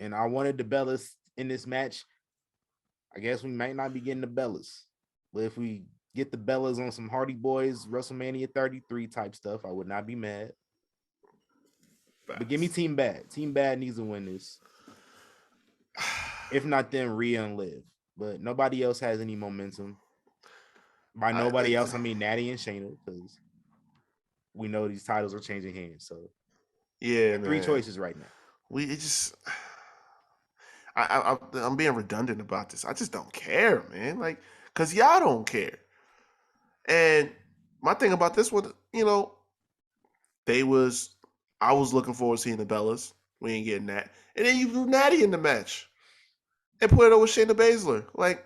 And I wanted the Bellas in this match. I guess we might not be getting the Bellas, but if we get the Bellas on some Hardy Boys WrestleMania 33 type stuff, I would not be mad. But give me Team Bad. Team Bad needs to win this. If not, then Rhea and Liv. But nobody else has any momentum. By nobody else, I mean Natty and Shayna, because we know these titles are changing hands. So yeah, 3 choices right now. I'm being redundant about this. I just don't care, man. Like, cause y'all don't care. And my thing about this one, I was looking forward to seeing the Bellas. We ain't getting that. And then you do Natty in the match and put it over Shayna Baszler. Like,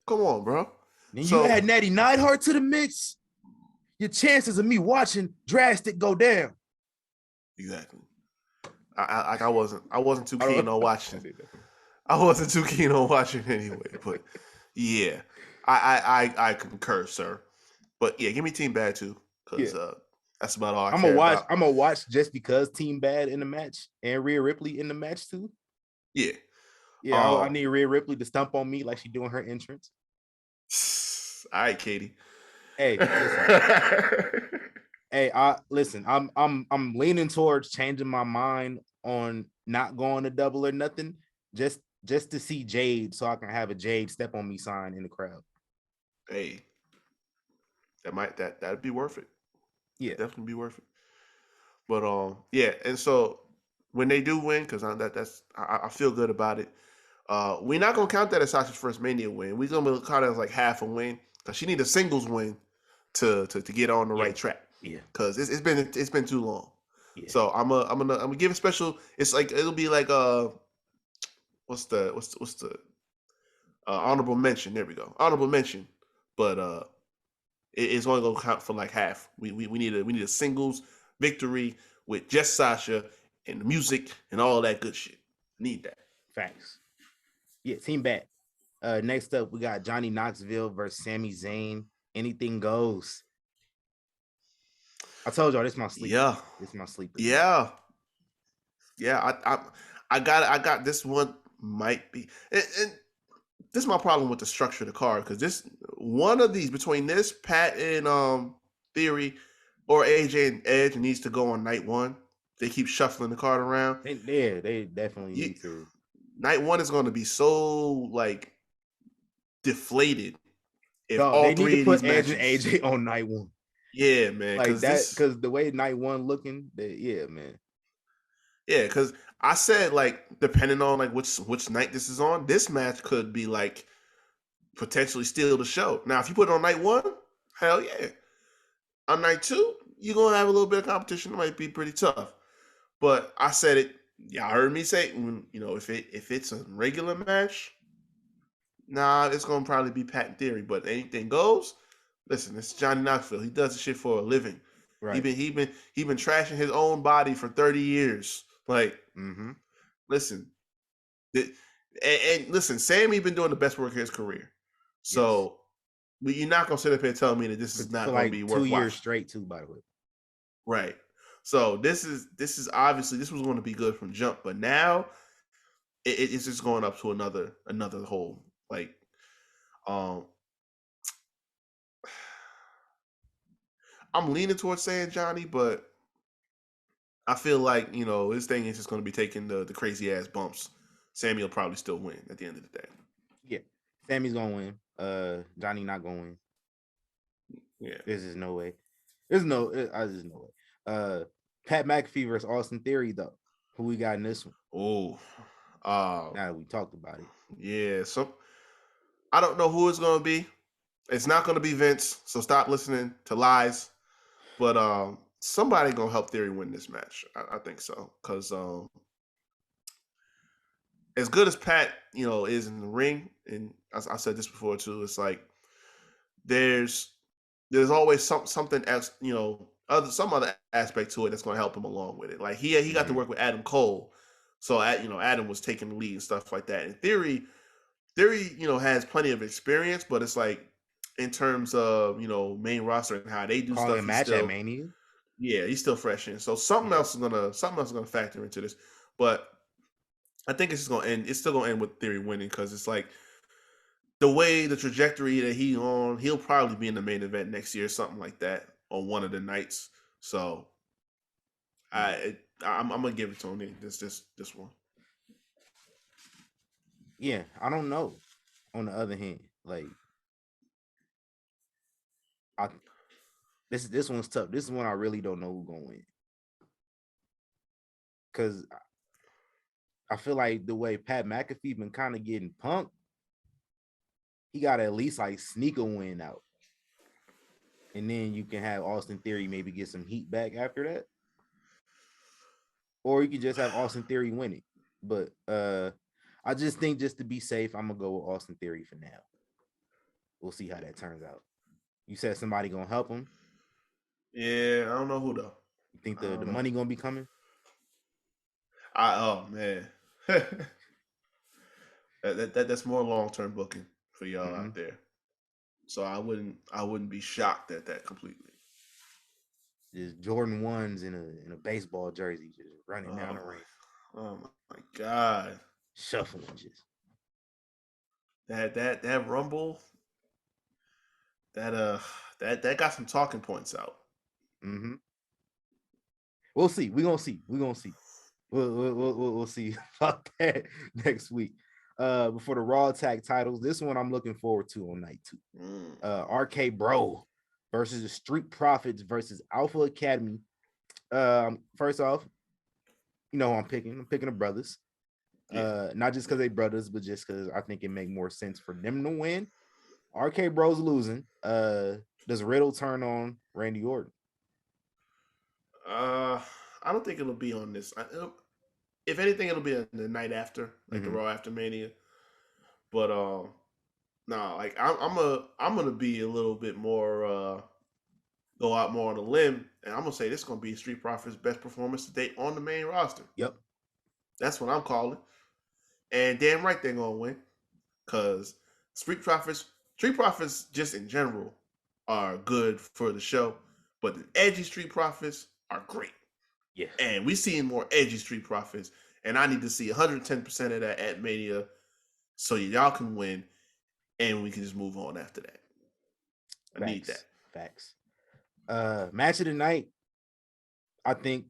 come on, bro. And you add Natty Neidhart to the mix, your chances of me watching Drastic go down. Exactly. I wasn't too keen on watching. I wasn't too keen on watching anyway. But yeah, I concur, sir. But yeah, give me Team Bad too, because that's about all I'm gonna watch just because Team Bad in the match and Rhea Ripley in the match too. Yeah. Yeah, I need Rhea Ripley to stomp on me like she's doing her entrance. All right, Katie. Hey, listen. I'm leaning towards changing my mind on not going to Double or Nothing, just to see Jade, so I can have a Jade step on me sign in the crowd. Hey, that'd be worth it. Yeah, definitely be worth it. But yeah, and so when they do win, because I feel good about it. We're not gonna count that as Sasha's first Mania win. We're gonna count it as like half a win, because she needs a singles win to get on the right track. Yeah, because it's been too long. Yeah. So I'm gonna give a special. It's like it'll be like what's the honorable mention? There we go, honorable mention. But it's only gonna count for like half. We need a singles victory with just Sasha and the music and all that good shit. Need that. Facts. Yeah, Team Bad. Next up, we got Johnny Knoxville versus Sami Zayn. Anything goes. I told y'all this is my sleeper. Yeah, this is my sleeper. Yeah. I got this one. Might be, and this is my problem with the structure of the card, because this one of these between this Pat and Theory or AJ and Edge needs to go on night 1. They keep shuffling the card around. They definitely need to. Night 1 is going to be so like deflated if all they 3 need to of put these Edge matches. and AJ on night 1. Yeah, man. Like that, because the way night 1 looking, man. Yeah, because I said, like, depending on like which night this is on, this match could be like potentially steal the show. Now, if you put it on night 1, hell yeah. On night 2, you're gonna have a little bit of competition. It might be pretty tough. But I said it y'all heard me say, if it's a regular match, nah, it's gonna probably be Pat Theory. But anything goes. Listen, it's Johnny Knoxville. He does this shit for a living. Right. He been trashing his own body for 30 years. Like, listen, and listen, Sami been doing the best work of his career. So you're not gonna sit up here and tell me that this is not gonna be worth 2 years watching. straight too, by the way. Right. So this is obviously this was going to be good from jump, but now it's just going up to another whole like I'm leaning towards saying Johnny, but I feel like this thing is just going to be taking the crazy ass bumps. Sami will probably still win at the end of the day. Yeah, Sami's gonna win. Johnny not gonna win. Yeah, there's just no way. There's no way. Pat McAfee versus Austin Theory though. Who we got in this one? Oh, now that we talked about it. Yeah, so I don't know who it's gonna be. It's not gonna be Vince, so stop listening to lies. But somebody gonna help Theory win this match. I think so, because as good as Pat, is in the ring, and I said this before too. It's like there's always something else, some other aspect to it that's gonna help him along with it. Like he got to work with Adam Cole, so Adam was taking the lead and stuff like that. And Theory, has plenty of experience, but it's like in terms of main roster and how they do Calling stuff. Match at Mania. Yeah, he's still fresh in. So something else is gonna factor into this. But I think it's just gonna end. It's still gonna end with Theory winning, because it's like the way the trajectory that he's on, he'll probably be in the main event next year, something like that, on one of the nights. So I'm gonna give it to him. This one. Yeah, I don't know. On the other hand, like this one's tough. This is one I really don't know who's gonna win, because I feel like the way Pat McAfee been kind of getting punked, he got to at least like sneak a win out, and then you can have Austin Theory maybe get some heat back after that, or you could just have Austin Theory winning. But I just think, just to be safe, I'm gonna go with Austin Theory for now. We'll see how that turns out. You said somebody gonna help him. Yeah, I don't know who though. You think the money gonna be coming? Oh man, that's more long-term booking for y'all out there. So I wouldn't be shocked at that completely. Just Jordan 1s in a baseball jersey, just running down the ring. Oh my God, shuffling just. That Rumble. That got some talking points out. We'll see. We're gonna see. We'll see about that next week. Before the Raw Tag titles, this one I'm looking forward to on night 2. RK Bro versus the Street Profits versus Alpha Academy. First off, who I'm picking. I'm picking the brothers. Not just because they brothers, but just because I think it make more sense for them to win. RK Bro's losing. Does Riddle turn on Randy Orton? I don't think it'll be on this. If anything, it'll be the night after, like the Raw after Mania. But no, like I'm gonna be a little bit more go out more on a limb, and I'm gonna say this is gonna be Street Profits' best performance to date on the main roster. Yep, that's what I'm calling. And damn right they're gonna win, because Street Profits just in general are good for the show, but the edgy Street Profits are great. Yeah, and we seeing more edgy Street Profits, and I need to see 110% of that at Mania, so y'all can win, and we can just move on after that. I need that. Facts. Match of the night, I think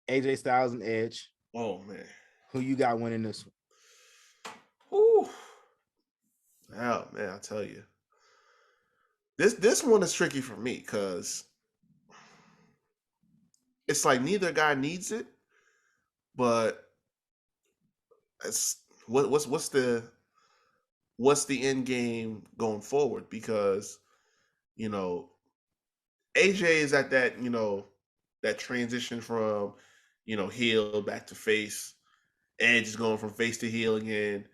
AJ Styles and Edge. Oh man, who you got winning this one? Ooh. Oh man, I tell you, this one is tricky for me, because it's like neither guy needs it, but it's what's the end game going forward? Because AJ is at that that transition from heel back to face, Edge is going from face to heel again,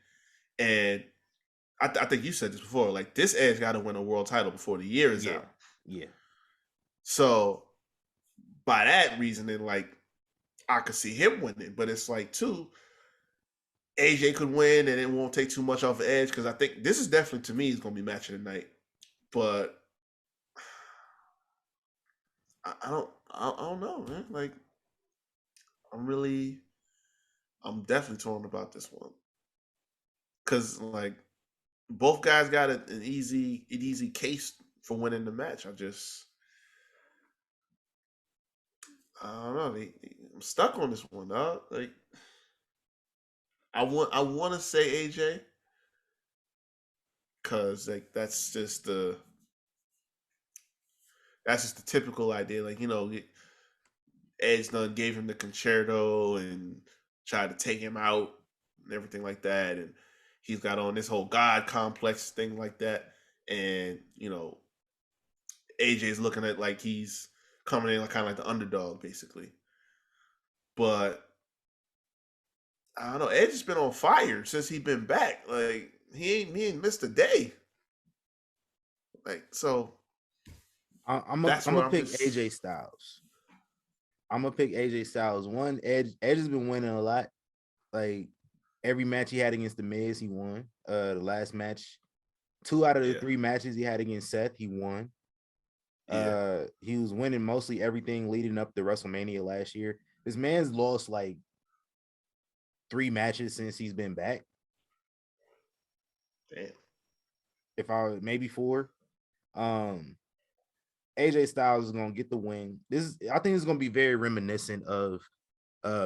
and I think you said this before. Like, this Edge got to win a world title before the year is out. Yeah. So by that reasoning, like, I could see him winning, but it's like, too, AJ could win and it won't take too much off of Edge, because I think this is definitely, to me, is going to be match of the night. But I don't know, man. Like, I'm definitely torn about this one, because like both guys got an easy case for winning the match. I don't know. I'm stuck on this one, dog. Like, I want to say AJ, because like that's just the typical idea. Like, Edge done gave him the concerto and tried to take him out and everything like that, and he's got on this whole God complex thing like that, and AJ's looking at like he's coming in like kind of like the underdog basically. But I don't know. Edge has been on fire since he's been back. Like, he ain't missed a day. Like, so I'm gonna pick AJ Styles. I'm gonna pick AJ Styles. One, Edge has been winning a lot. Like, every match he had against The Miz, he won. The last match, 2 out of the 3 matches he had against Seth, he won. He was winning mostly everything leading up to WrestleMania last year. This man's lost like 3 matches since he's been back. Damn. Maybe 4. AJ Styles is gonna get the win. I think it's gonna be very reminiscent of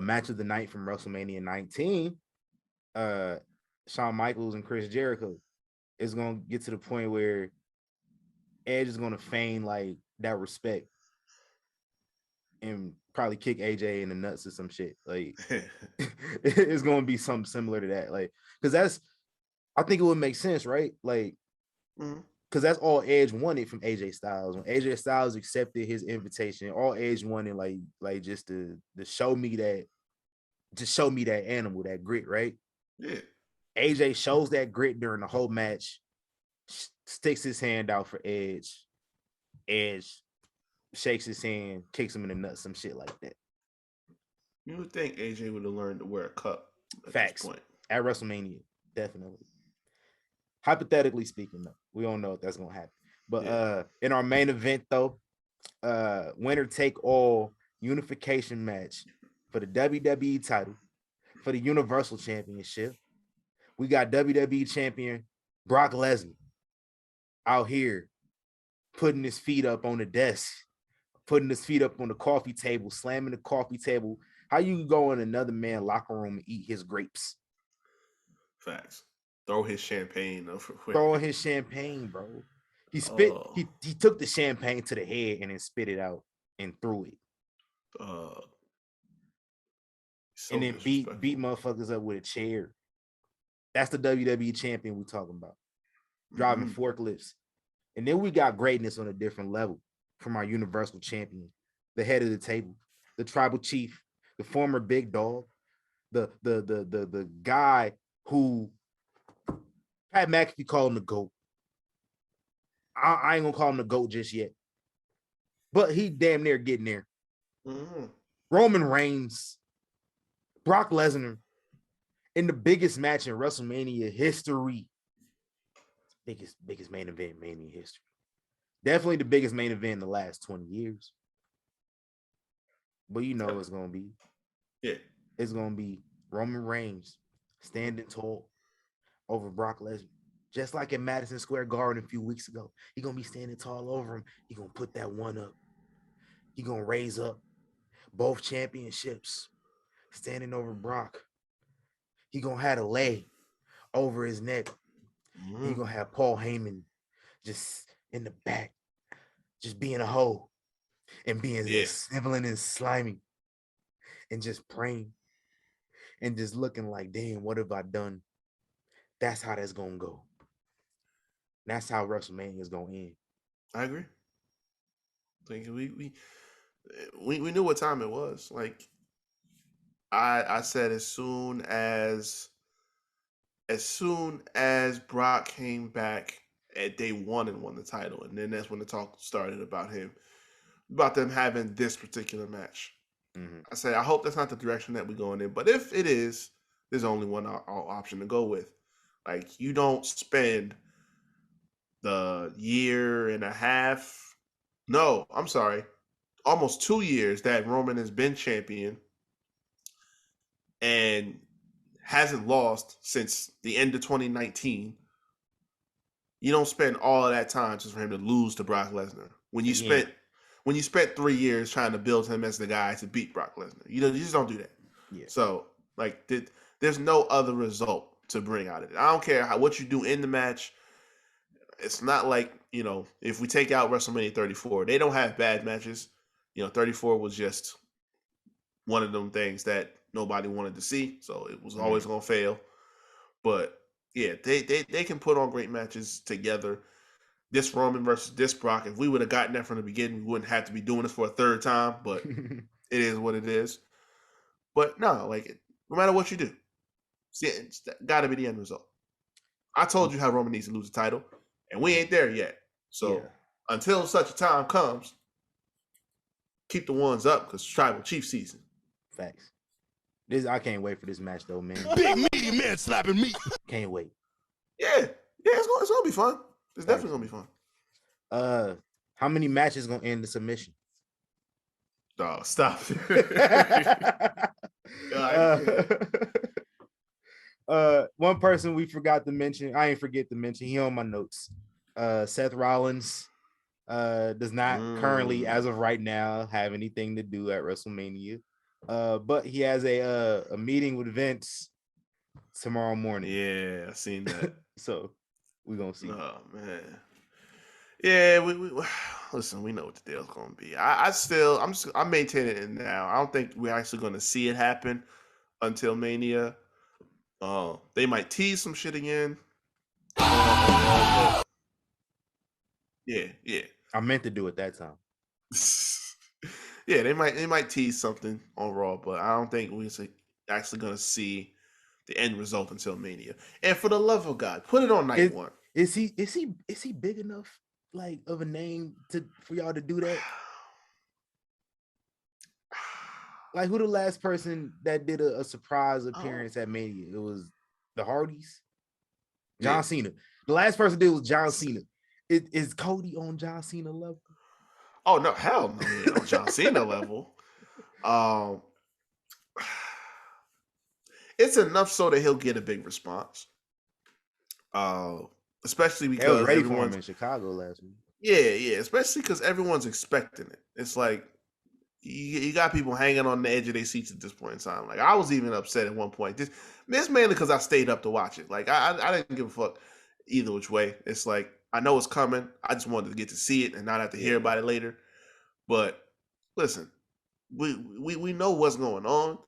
match of the night from WrestleMania 19. Shawn Michaels and Chris Jericho. It's gonna get to the point where Edge is gonna feign like that respect and probably kick AJ in the nuts or some shit. Like, it's gonna be something similar to that. Like, because I think it would make sense, right? Like, because that's all Edge wanted from AJ Styles. When AJ Styles accepted his invitation, all Edge wanted like just to show me that animal, that grit, right? Yeah. AJ shows that grit during the whole match, sticks his hand out for Edge. Edge shakes his hand, kicks him in the nuts, some shit like that. You would think AJ would have learned to wear a cup at Facts. this point. At WrestleMania, definitely. Hypothetically speaking, though, we don't know if that's gonna happen. But in our main event, though, winner take all unification match for the WWE title, for the Universal Championship. We got WWE champion Brock Lesnar out here putting his feet up on the desk, putting his feet up on the coffee table, slamming the coffee table. How you go in another man's locker room and eat his grapes? Facts. Throw his champagne over. Throwing his champagne, bro. He spit. He took the champagne to the head and then spit it out and threw it. So and then beat motherfuckers up with a chair. That's the WWE champion we talking about. Driving forklifts. And then we got greatness on a different level from our Universal champion, the head of the table, the tribal chief, the former big dog, the guy who Pat McAfee called him the GOAT. I ain't gonna call him the GOAT just yet, but he damn near getting there. Roman Reigns, Brock Lesnar, in the biggest match in WrestleMania history. Biggest main event in Mania history. Definitely the biggest main event in the last 20 years. But you know it's gonna be. Yeah. It's gonna be Roman Reigns standing tall over Brock Lesnar. Just like in Madison Square Garden a few weeks ago. He's gonna be standing tall over him. He's gonna put that one up. He's gonna raise up both championships, standing over Brock. He's gonna have a lay over his neck. He's gonna have Paul Heyman just in the back, just being a hoe and being sniveling and slimy and just praying and just looking like, damn, what have I done? That's how that's gonna go. That's how WrestleMania is gonna end. I agree. Like we knew what time it was. Like, I said as soon as Brock came back at day one and won the title, and then that's when the talk started about them having this particular match. I said, I hope that's not the direction that we're going in, but if it is, there's only one option to go with. Like, you don't spend the year and a half, no, I'm sorry, almost 2 years that Roman has been champion and hasn't lost since the end of 2019. You don't spend all of that time just for him to lose to Brock Lesnar. When you spent 3 years trying to build him as the guy to beat Brock Lesnar. You just don't do that. Yeah. So, like, there's no other result to bring out of it. I don't care what you do in the match. It's not like, if we take out WrestleMania 34, they don't have bad matches. 34 was just one of them things that nobody wanted to see, so it was always going to fail. But yeah, they can put on great matches together. This Roman versus this Brock, if we would have gotten that from the beginning, we wouldn't have to be doing this for a third time, but it is what it is. But no, like, no matter what you do, it's got to be the end result. I told you how Roman needs to lose the title, and we ain't there yet. So until such a time comes, keep the ones up, because Tribal Chief season. Facts. I can't wait for this match though, man. Big meaty man slapping me. Can't wait. Yeah, it's gonna be fun. It's definitely gonna be fun. How many matches gonna end the submission? Oh, stop. One person we forgot to mention, I ain't forget to mention, he on my notes. Seth Rollins does not currently, as of right now, have anything to do at WrestleMania. But he has a meeting with Vince tomorrow morning. Yeah, I seen that. So we're gonna see. Oh man. Yeah, we listen, we know what the deal's gonna be. I'm maintaining it now. I don't think we're actually gonna see it happen until Mania. They might tease some shit again. Yeah. I meant to do it that time. Yeah, they might tease something on Raw, but I don't think we're actually gonna see the end result until Mania. And for the love of God, put it on night one. Is he big enough, like, of a name for y'all to do that? Like, who the last person that did a surprise appearance at Mania? It was the Hardys. John Cena. The last person did was John Cena. Is Cody on John Cena level? Oh no, hell no, he ain't on John Cena level. It's enough so that he'll get a big response. Especially because they was ready for him in Chicago last week. Yeah, especially because everyone's expecting it. It's like you got people hanging on the edge of their seats at this point in time. Like, I was even upset at one point. This mainly because I stayed up to watch it. Like, I didn't give a fuck either which way. It's like, I know it's coming. I just wanted to get to see it and not have to hear about it later. But listen, we know what's going on.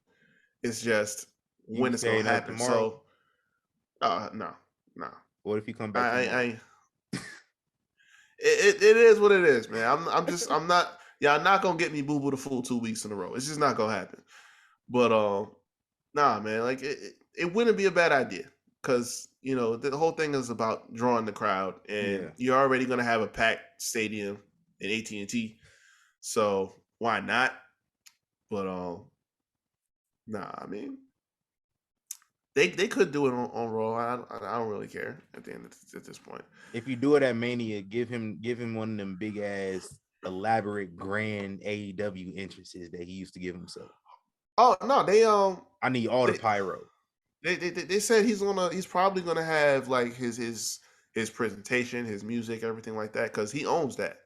It's just when it's going to happen. So, no. What if you come back? It is what it is, man. I'm not. Y'all not gonna get me Boo Boo the Fool 2 weeks in a row. It's just not gonna happen. But nah, man. Like, it wouldn't be a bad idea, because the whole thing is about drawing the crowd, and you're already gonna have a packed stadium in AT&T, so why not? But nah, I mean, they could do it on Raw. I don't really care at this point. If you do it at Mania, give him one of them big ass, elaborate, grand AEW entrances that he used to give himself. Oh no, I need all the pyro. They said he's probably gonna have like his presentation, his music, everything like that, because he owns that.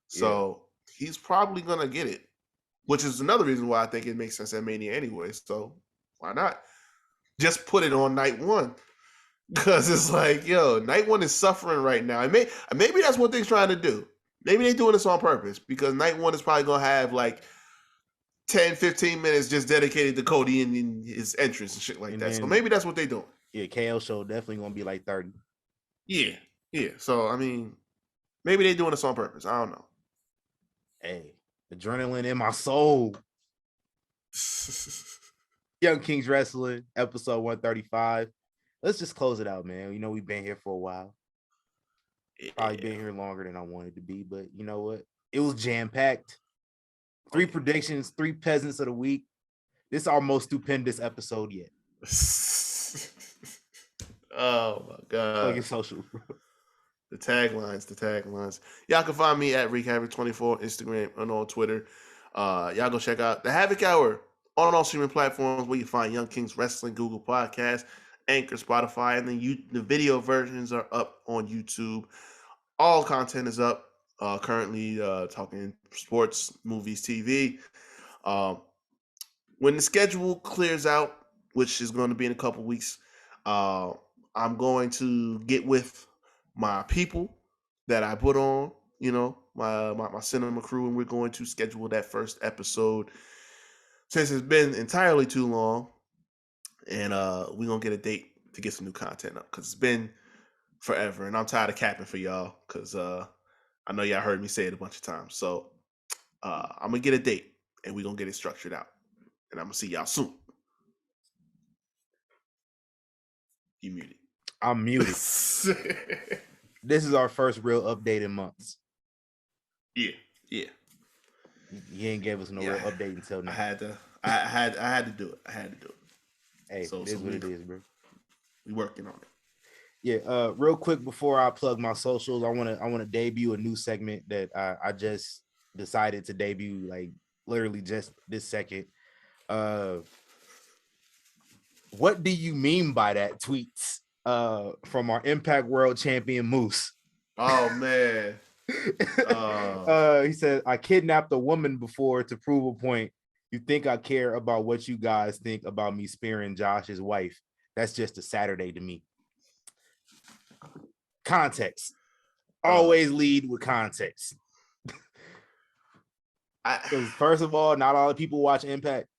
So he's probably gonna get it, which is another reason why I think it makes sense at Mania anyway. So why not just put it on night one? Because it's like, night one is suffering right now. And maybe that's what they're trying to do. Maybe they're doing this on purpose, because night one is probably gonna have like 10, 15 minutes just dedicated to Cody and his entrance and shit like that. So maybe that's what they're doing. Yeah, KO show definitely gonna be like 30. Yeah. So I mean, maybe they're doing this on purpose. I don't know. Hey, adrenaline in my soul. Young Kings Wrestling, episode 135. Let's just close it out, man. You know, we've been here for a while. Probably been here longer than I wanted to be, but you know what? It was jam-packed. 3 predictions, 3 peasants of the week. This is our most stupendous episode yet. Oh my god. Plug your socials, bro. The taglines. Y'all can find me at RickHavoc24, Instagram and on Twitter. Y'all go check out the Havoc Hour on all streaming platforms where you find Young Kings Wrestling, Google Podcasts, Anchor, Spotify, and then the video versions are up on YouTube. All content is up. Currently talking sports, movies, TV. When the schedule clears out, which is going to be in a couple weeks, I'm going to get with my people that I put on, you know, my cinema crew, and we're going to schedule that first episode since it's been entirely too long, and we're going to get a date to get some new content up because it's been forever, and I'm tired of capping for y'all because I know y'all heard me say it a bunch of times. So I'm going to get a date, and we're going to get it structured out, and I'm going to see y'all soon. You muted. I'm muted. This is our first real update in months. Yeah. You ain't gave us no real update until now. I had to do it. Hey, so, it is what it is, bro. We working on it. Yeah. Real quick before I plug my socials, I wanna debut a new segment that I just decided to debut, like literally just this second. What do you mean by that? Tweets from our Impact World Champion Moose. Oh man. He said, I kidnapped a woman before to prove a point. You think I care about what you guys think about me spearing Josh's wife? That's just a Saturday to me. Context. Always lead with context. Because first of all, not all the people watch Impact.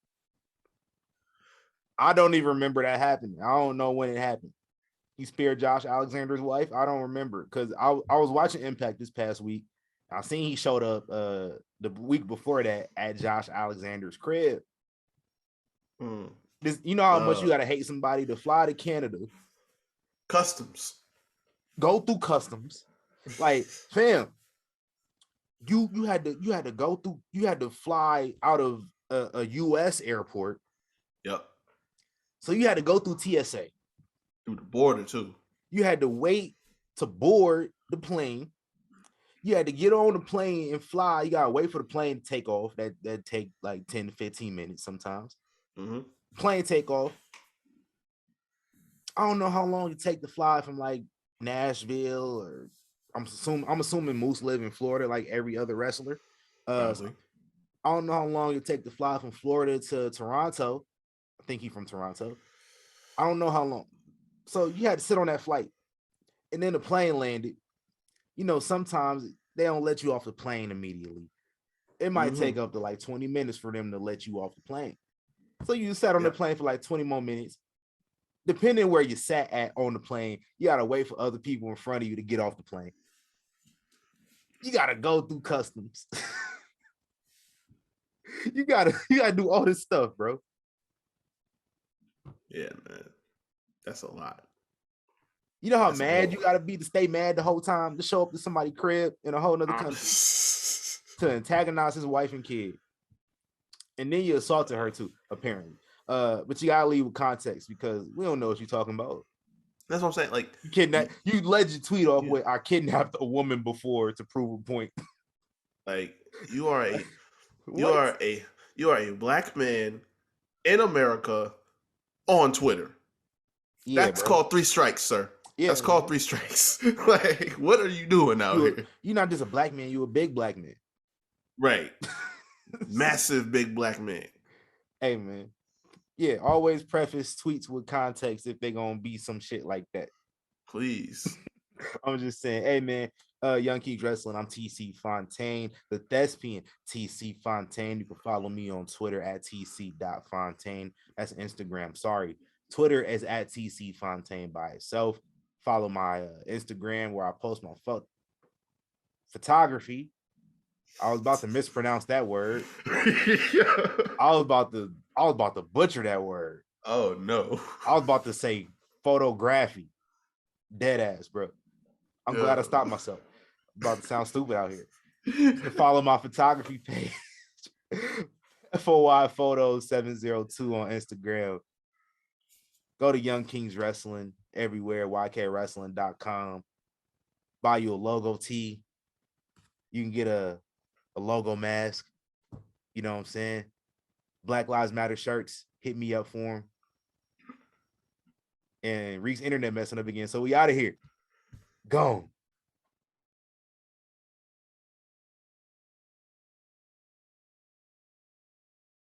I don't even remember that happening. I don't know when it happened. He speared Josh Alexander's wife. I don't remember because I was watching Impact this past week. I seen he showed up the week before that at Josh Alexander's crib. This, you know how much you gotta hate somebody to fly to Canada, customs, go through customs, like fam. You had to go through. You had to fly out of a U.S. airport. Yep. So you had to go through TSA. Through the border too. You had to wait to board the plane. You had to get on the plane and fly. You gotta wait for the plane to take off. That take like 10 to 15 minutes sometimes. Plane take off. I don't know how long it take to fly from like Nashville, or I'm assuming Moose live in Florida like every other wrestler. I don't know how long it take to fly from Florida to Toronto. I think he's from Toronto. I don't know how long. So you had to sit on that flight, and then the plane landed. You know, sometimes they don't let you off the plane immediately. It might take up to like 20 minutes for them to let you off the plane. So you sat on the plane for like 20 more minutes. Depending where you sat at on the plane, you gotta wait for other people in front of you to get off the plane. You gotta go through customs. you gotta do all this stuff, bro. Yeah, man. That's a lot. You know how mad you gotta be to stay mad the whole time, to show up to somebody's crib in a whole nother country to antagonize his wife and kid. And then you assaulted her too, apparently. But you gotta leave with context because we don't know what you're talking about. That's what I'm saying. Like you led your tweet off with I kidnapped a woman before to prove a point. Like you are a black man in America on Twitter. Yeah, that's called 3 strikes, sir. Yeah, that's called 3 strikes. Like, what are you doing out here? You're not just a black man, you're a big black man. Right. Massive big black man. Hey, man. Yeah, always preface tweets with context if they're gonna be some shit like that. Please. I'm just saying, hey man, Young Kings Wrestling, I'm TC Fontaine, the thespian TC Fontaine. You can follow me on Twitter at tc.fontaine. That's Instagram. Sorry. Twitter is at TC Fontaine by itself. Follow my Instagram where I post my photography. I was about to mispronounce that word. I was about to butcher that word. Oh no. I was about to say photography. Dead ass, bro. I'm glad I stopped myself. I'm about to sound stupid out here. You can follow my photography page. FOY Photos 702 on Instagram. Go to Young Kings Wrestling everywhere, ykwrestling.com. Buy you a logo tee. You can get a logo mask. You know what I'm saying? Black Lives Matter shirts. Hit me up for them. And Reek's internet messing up again. So we out of here. Gone.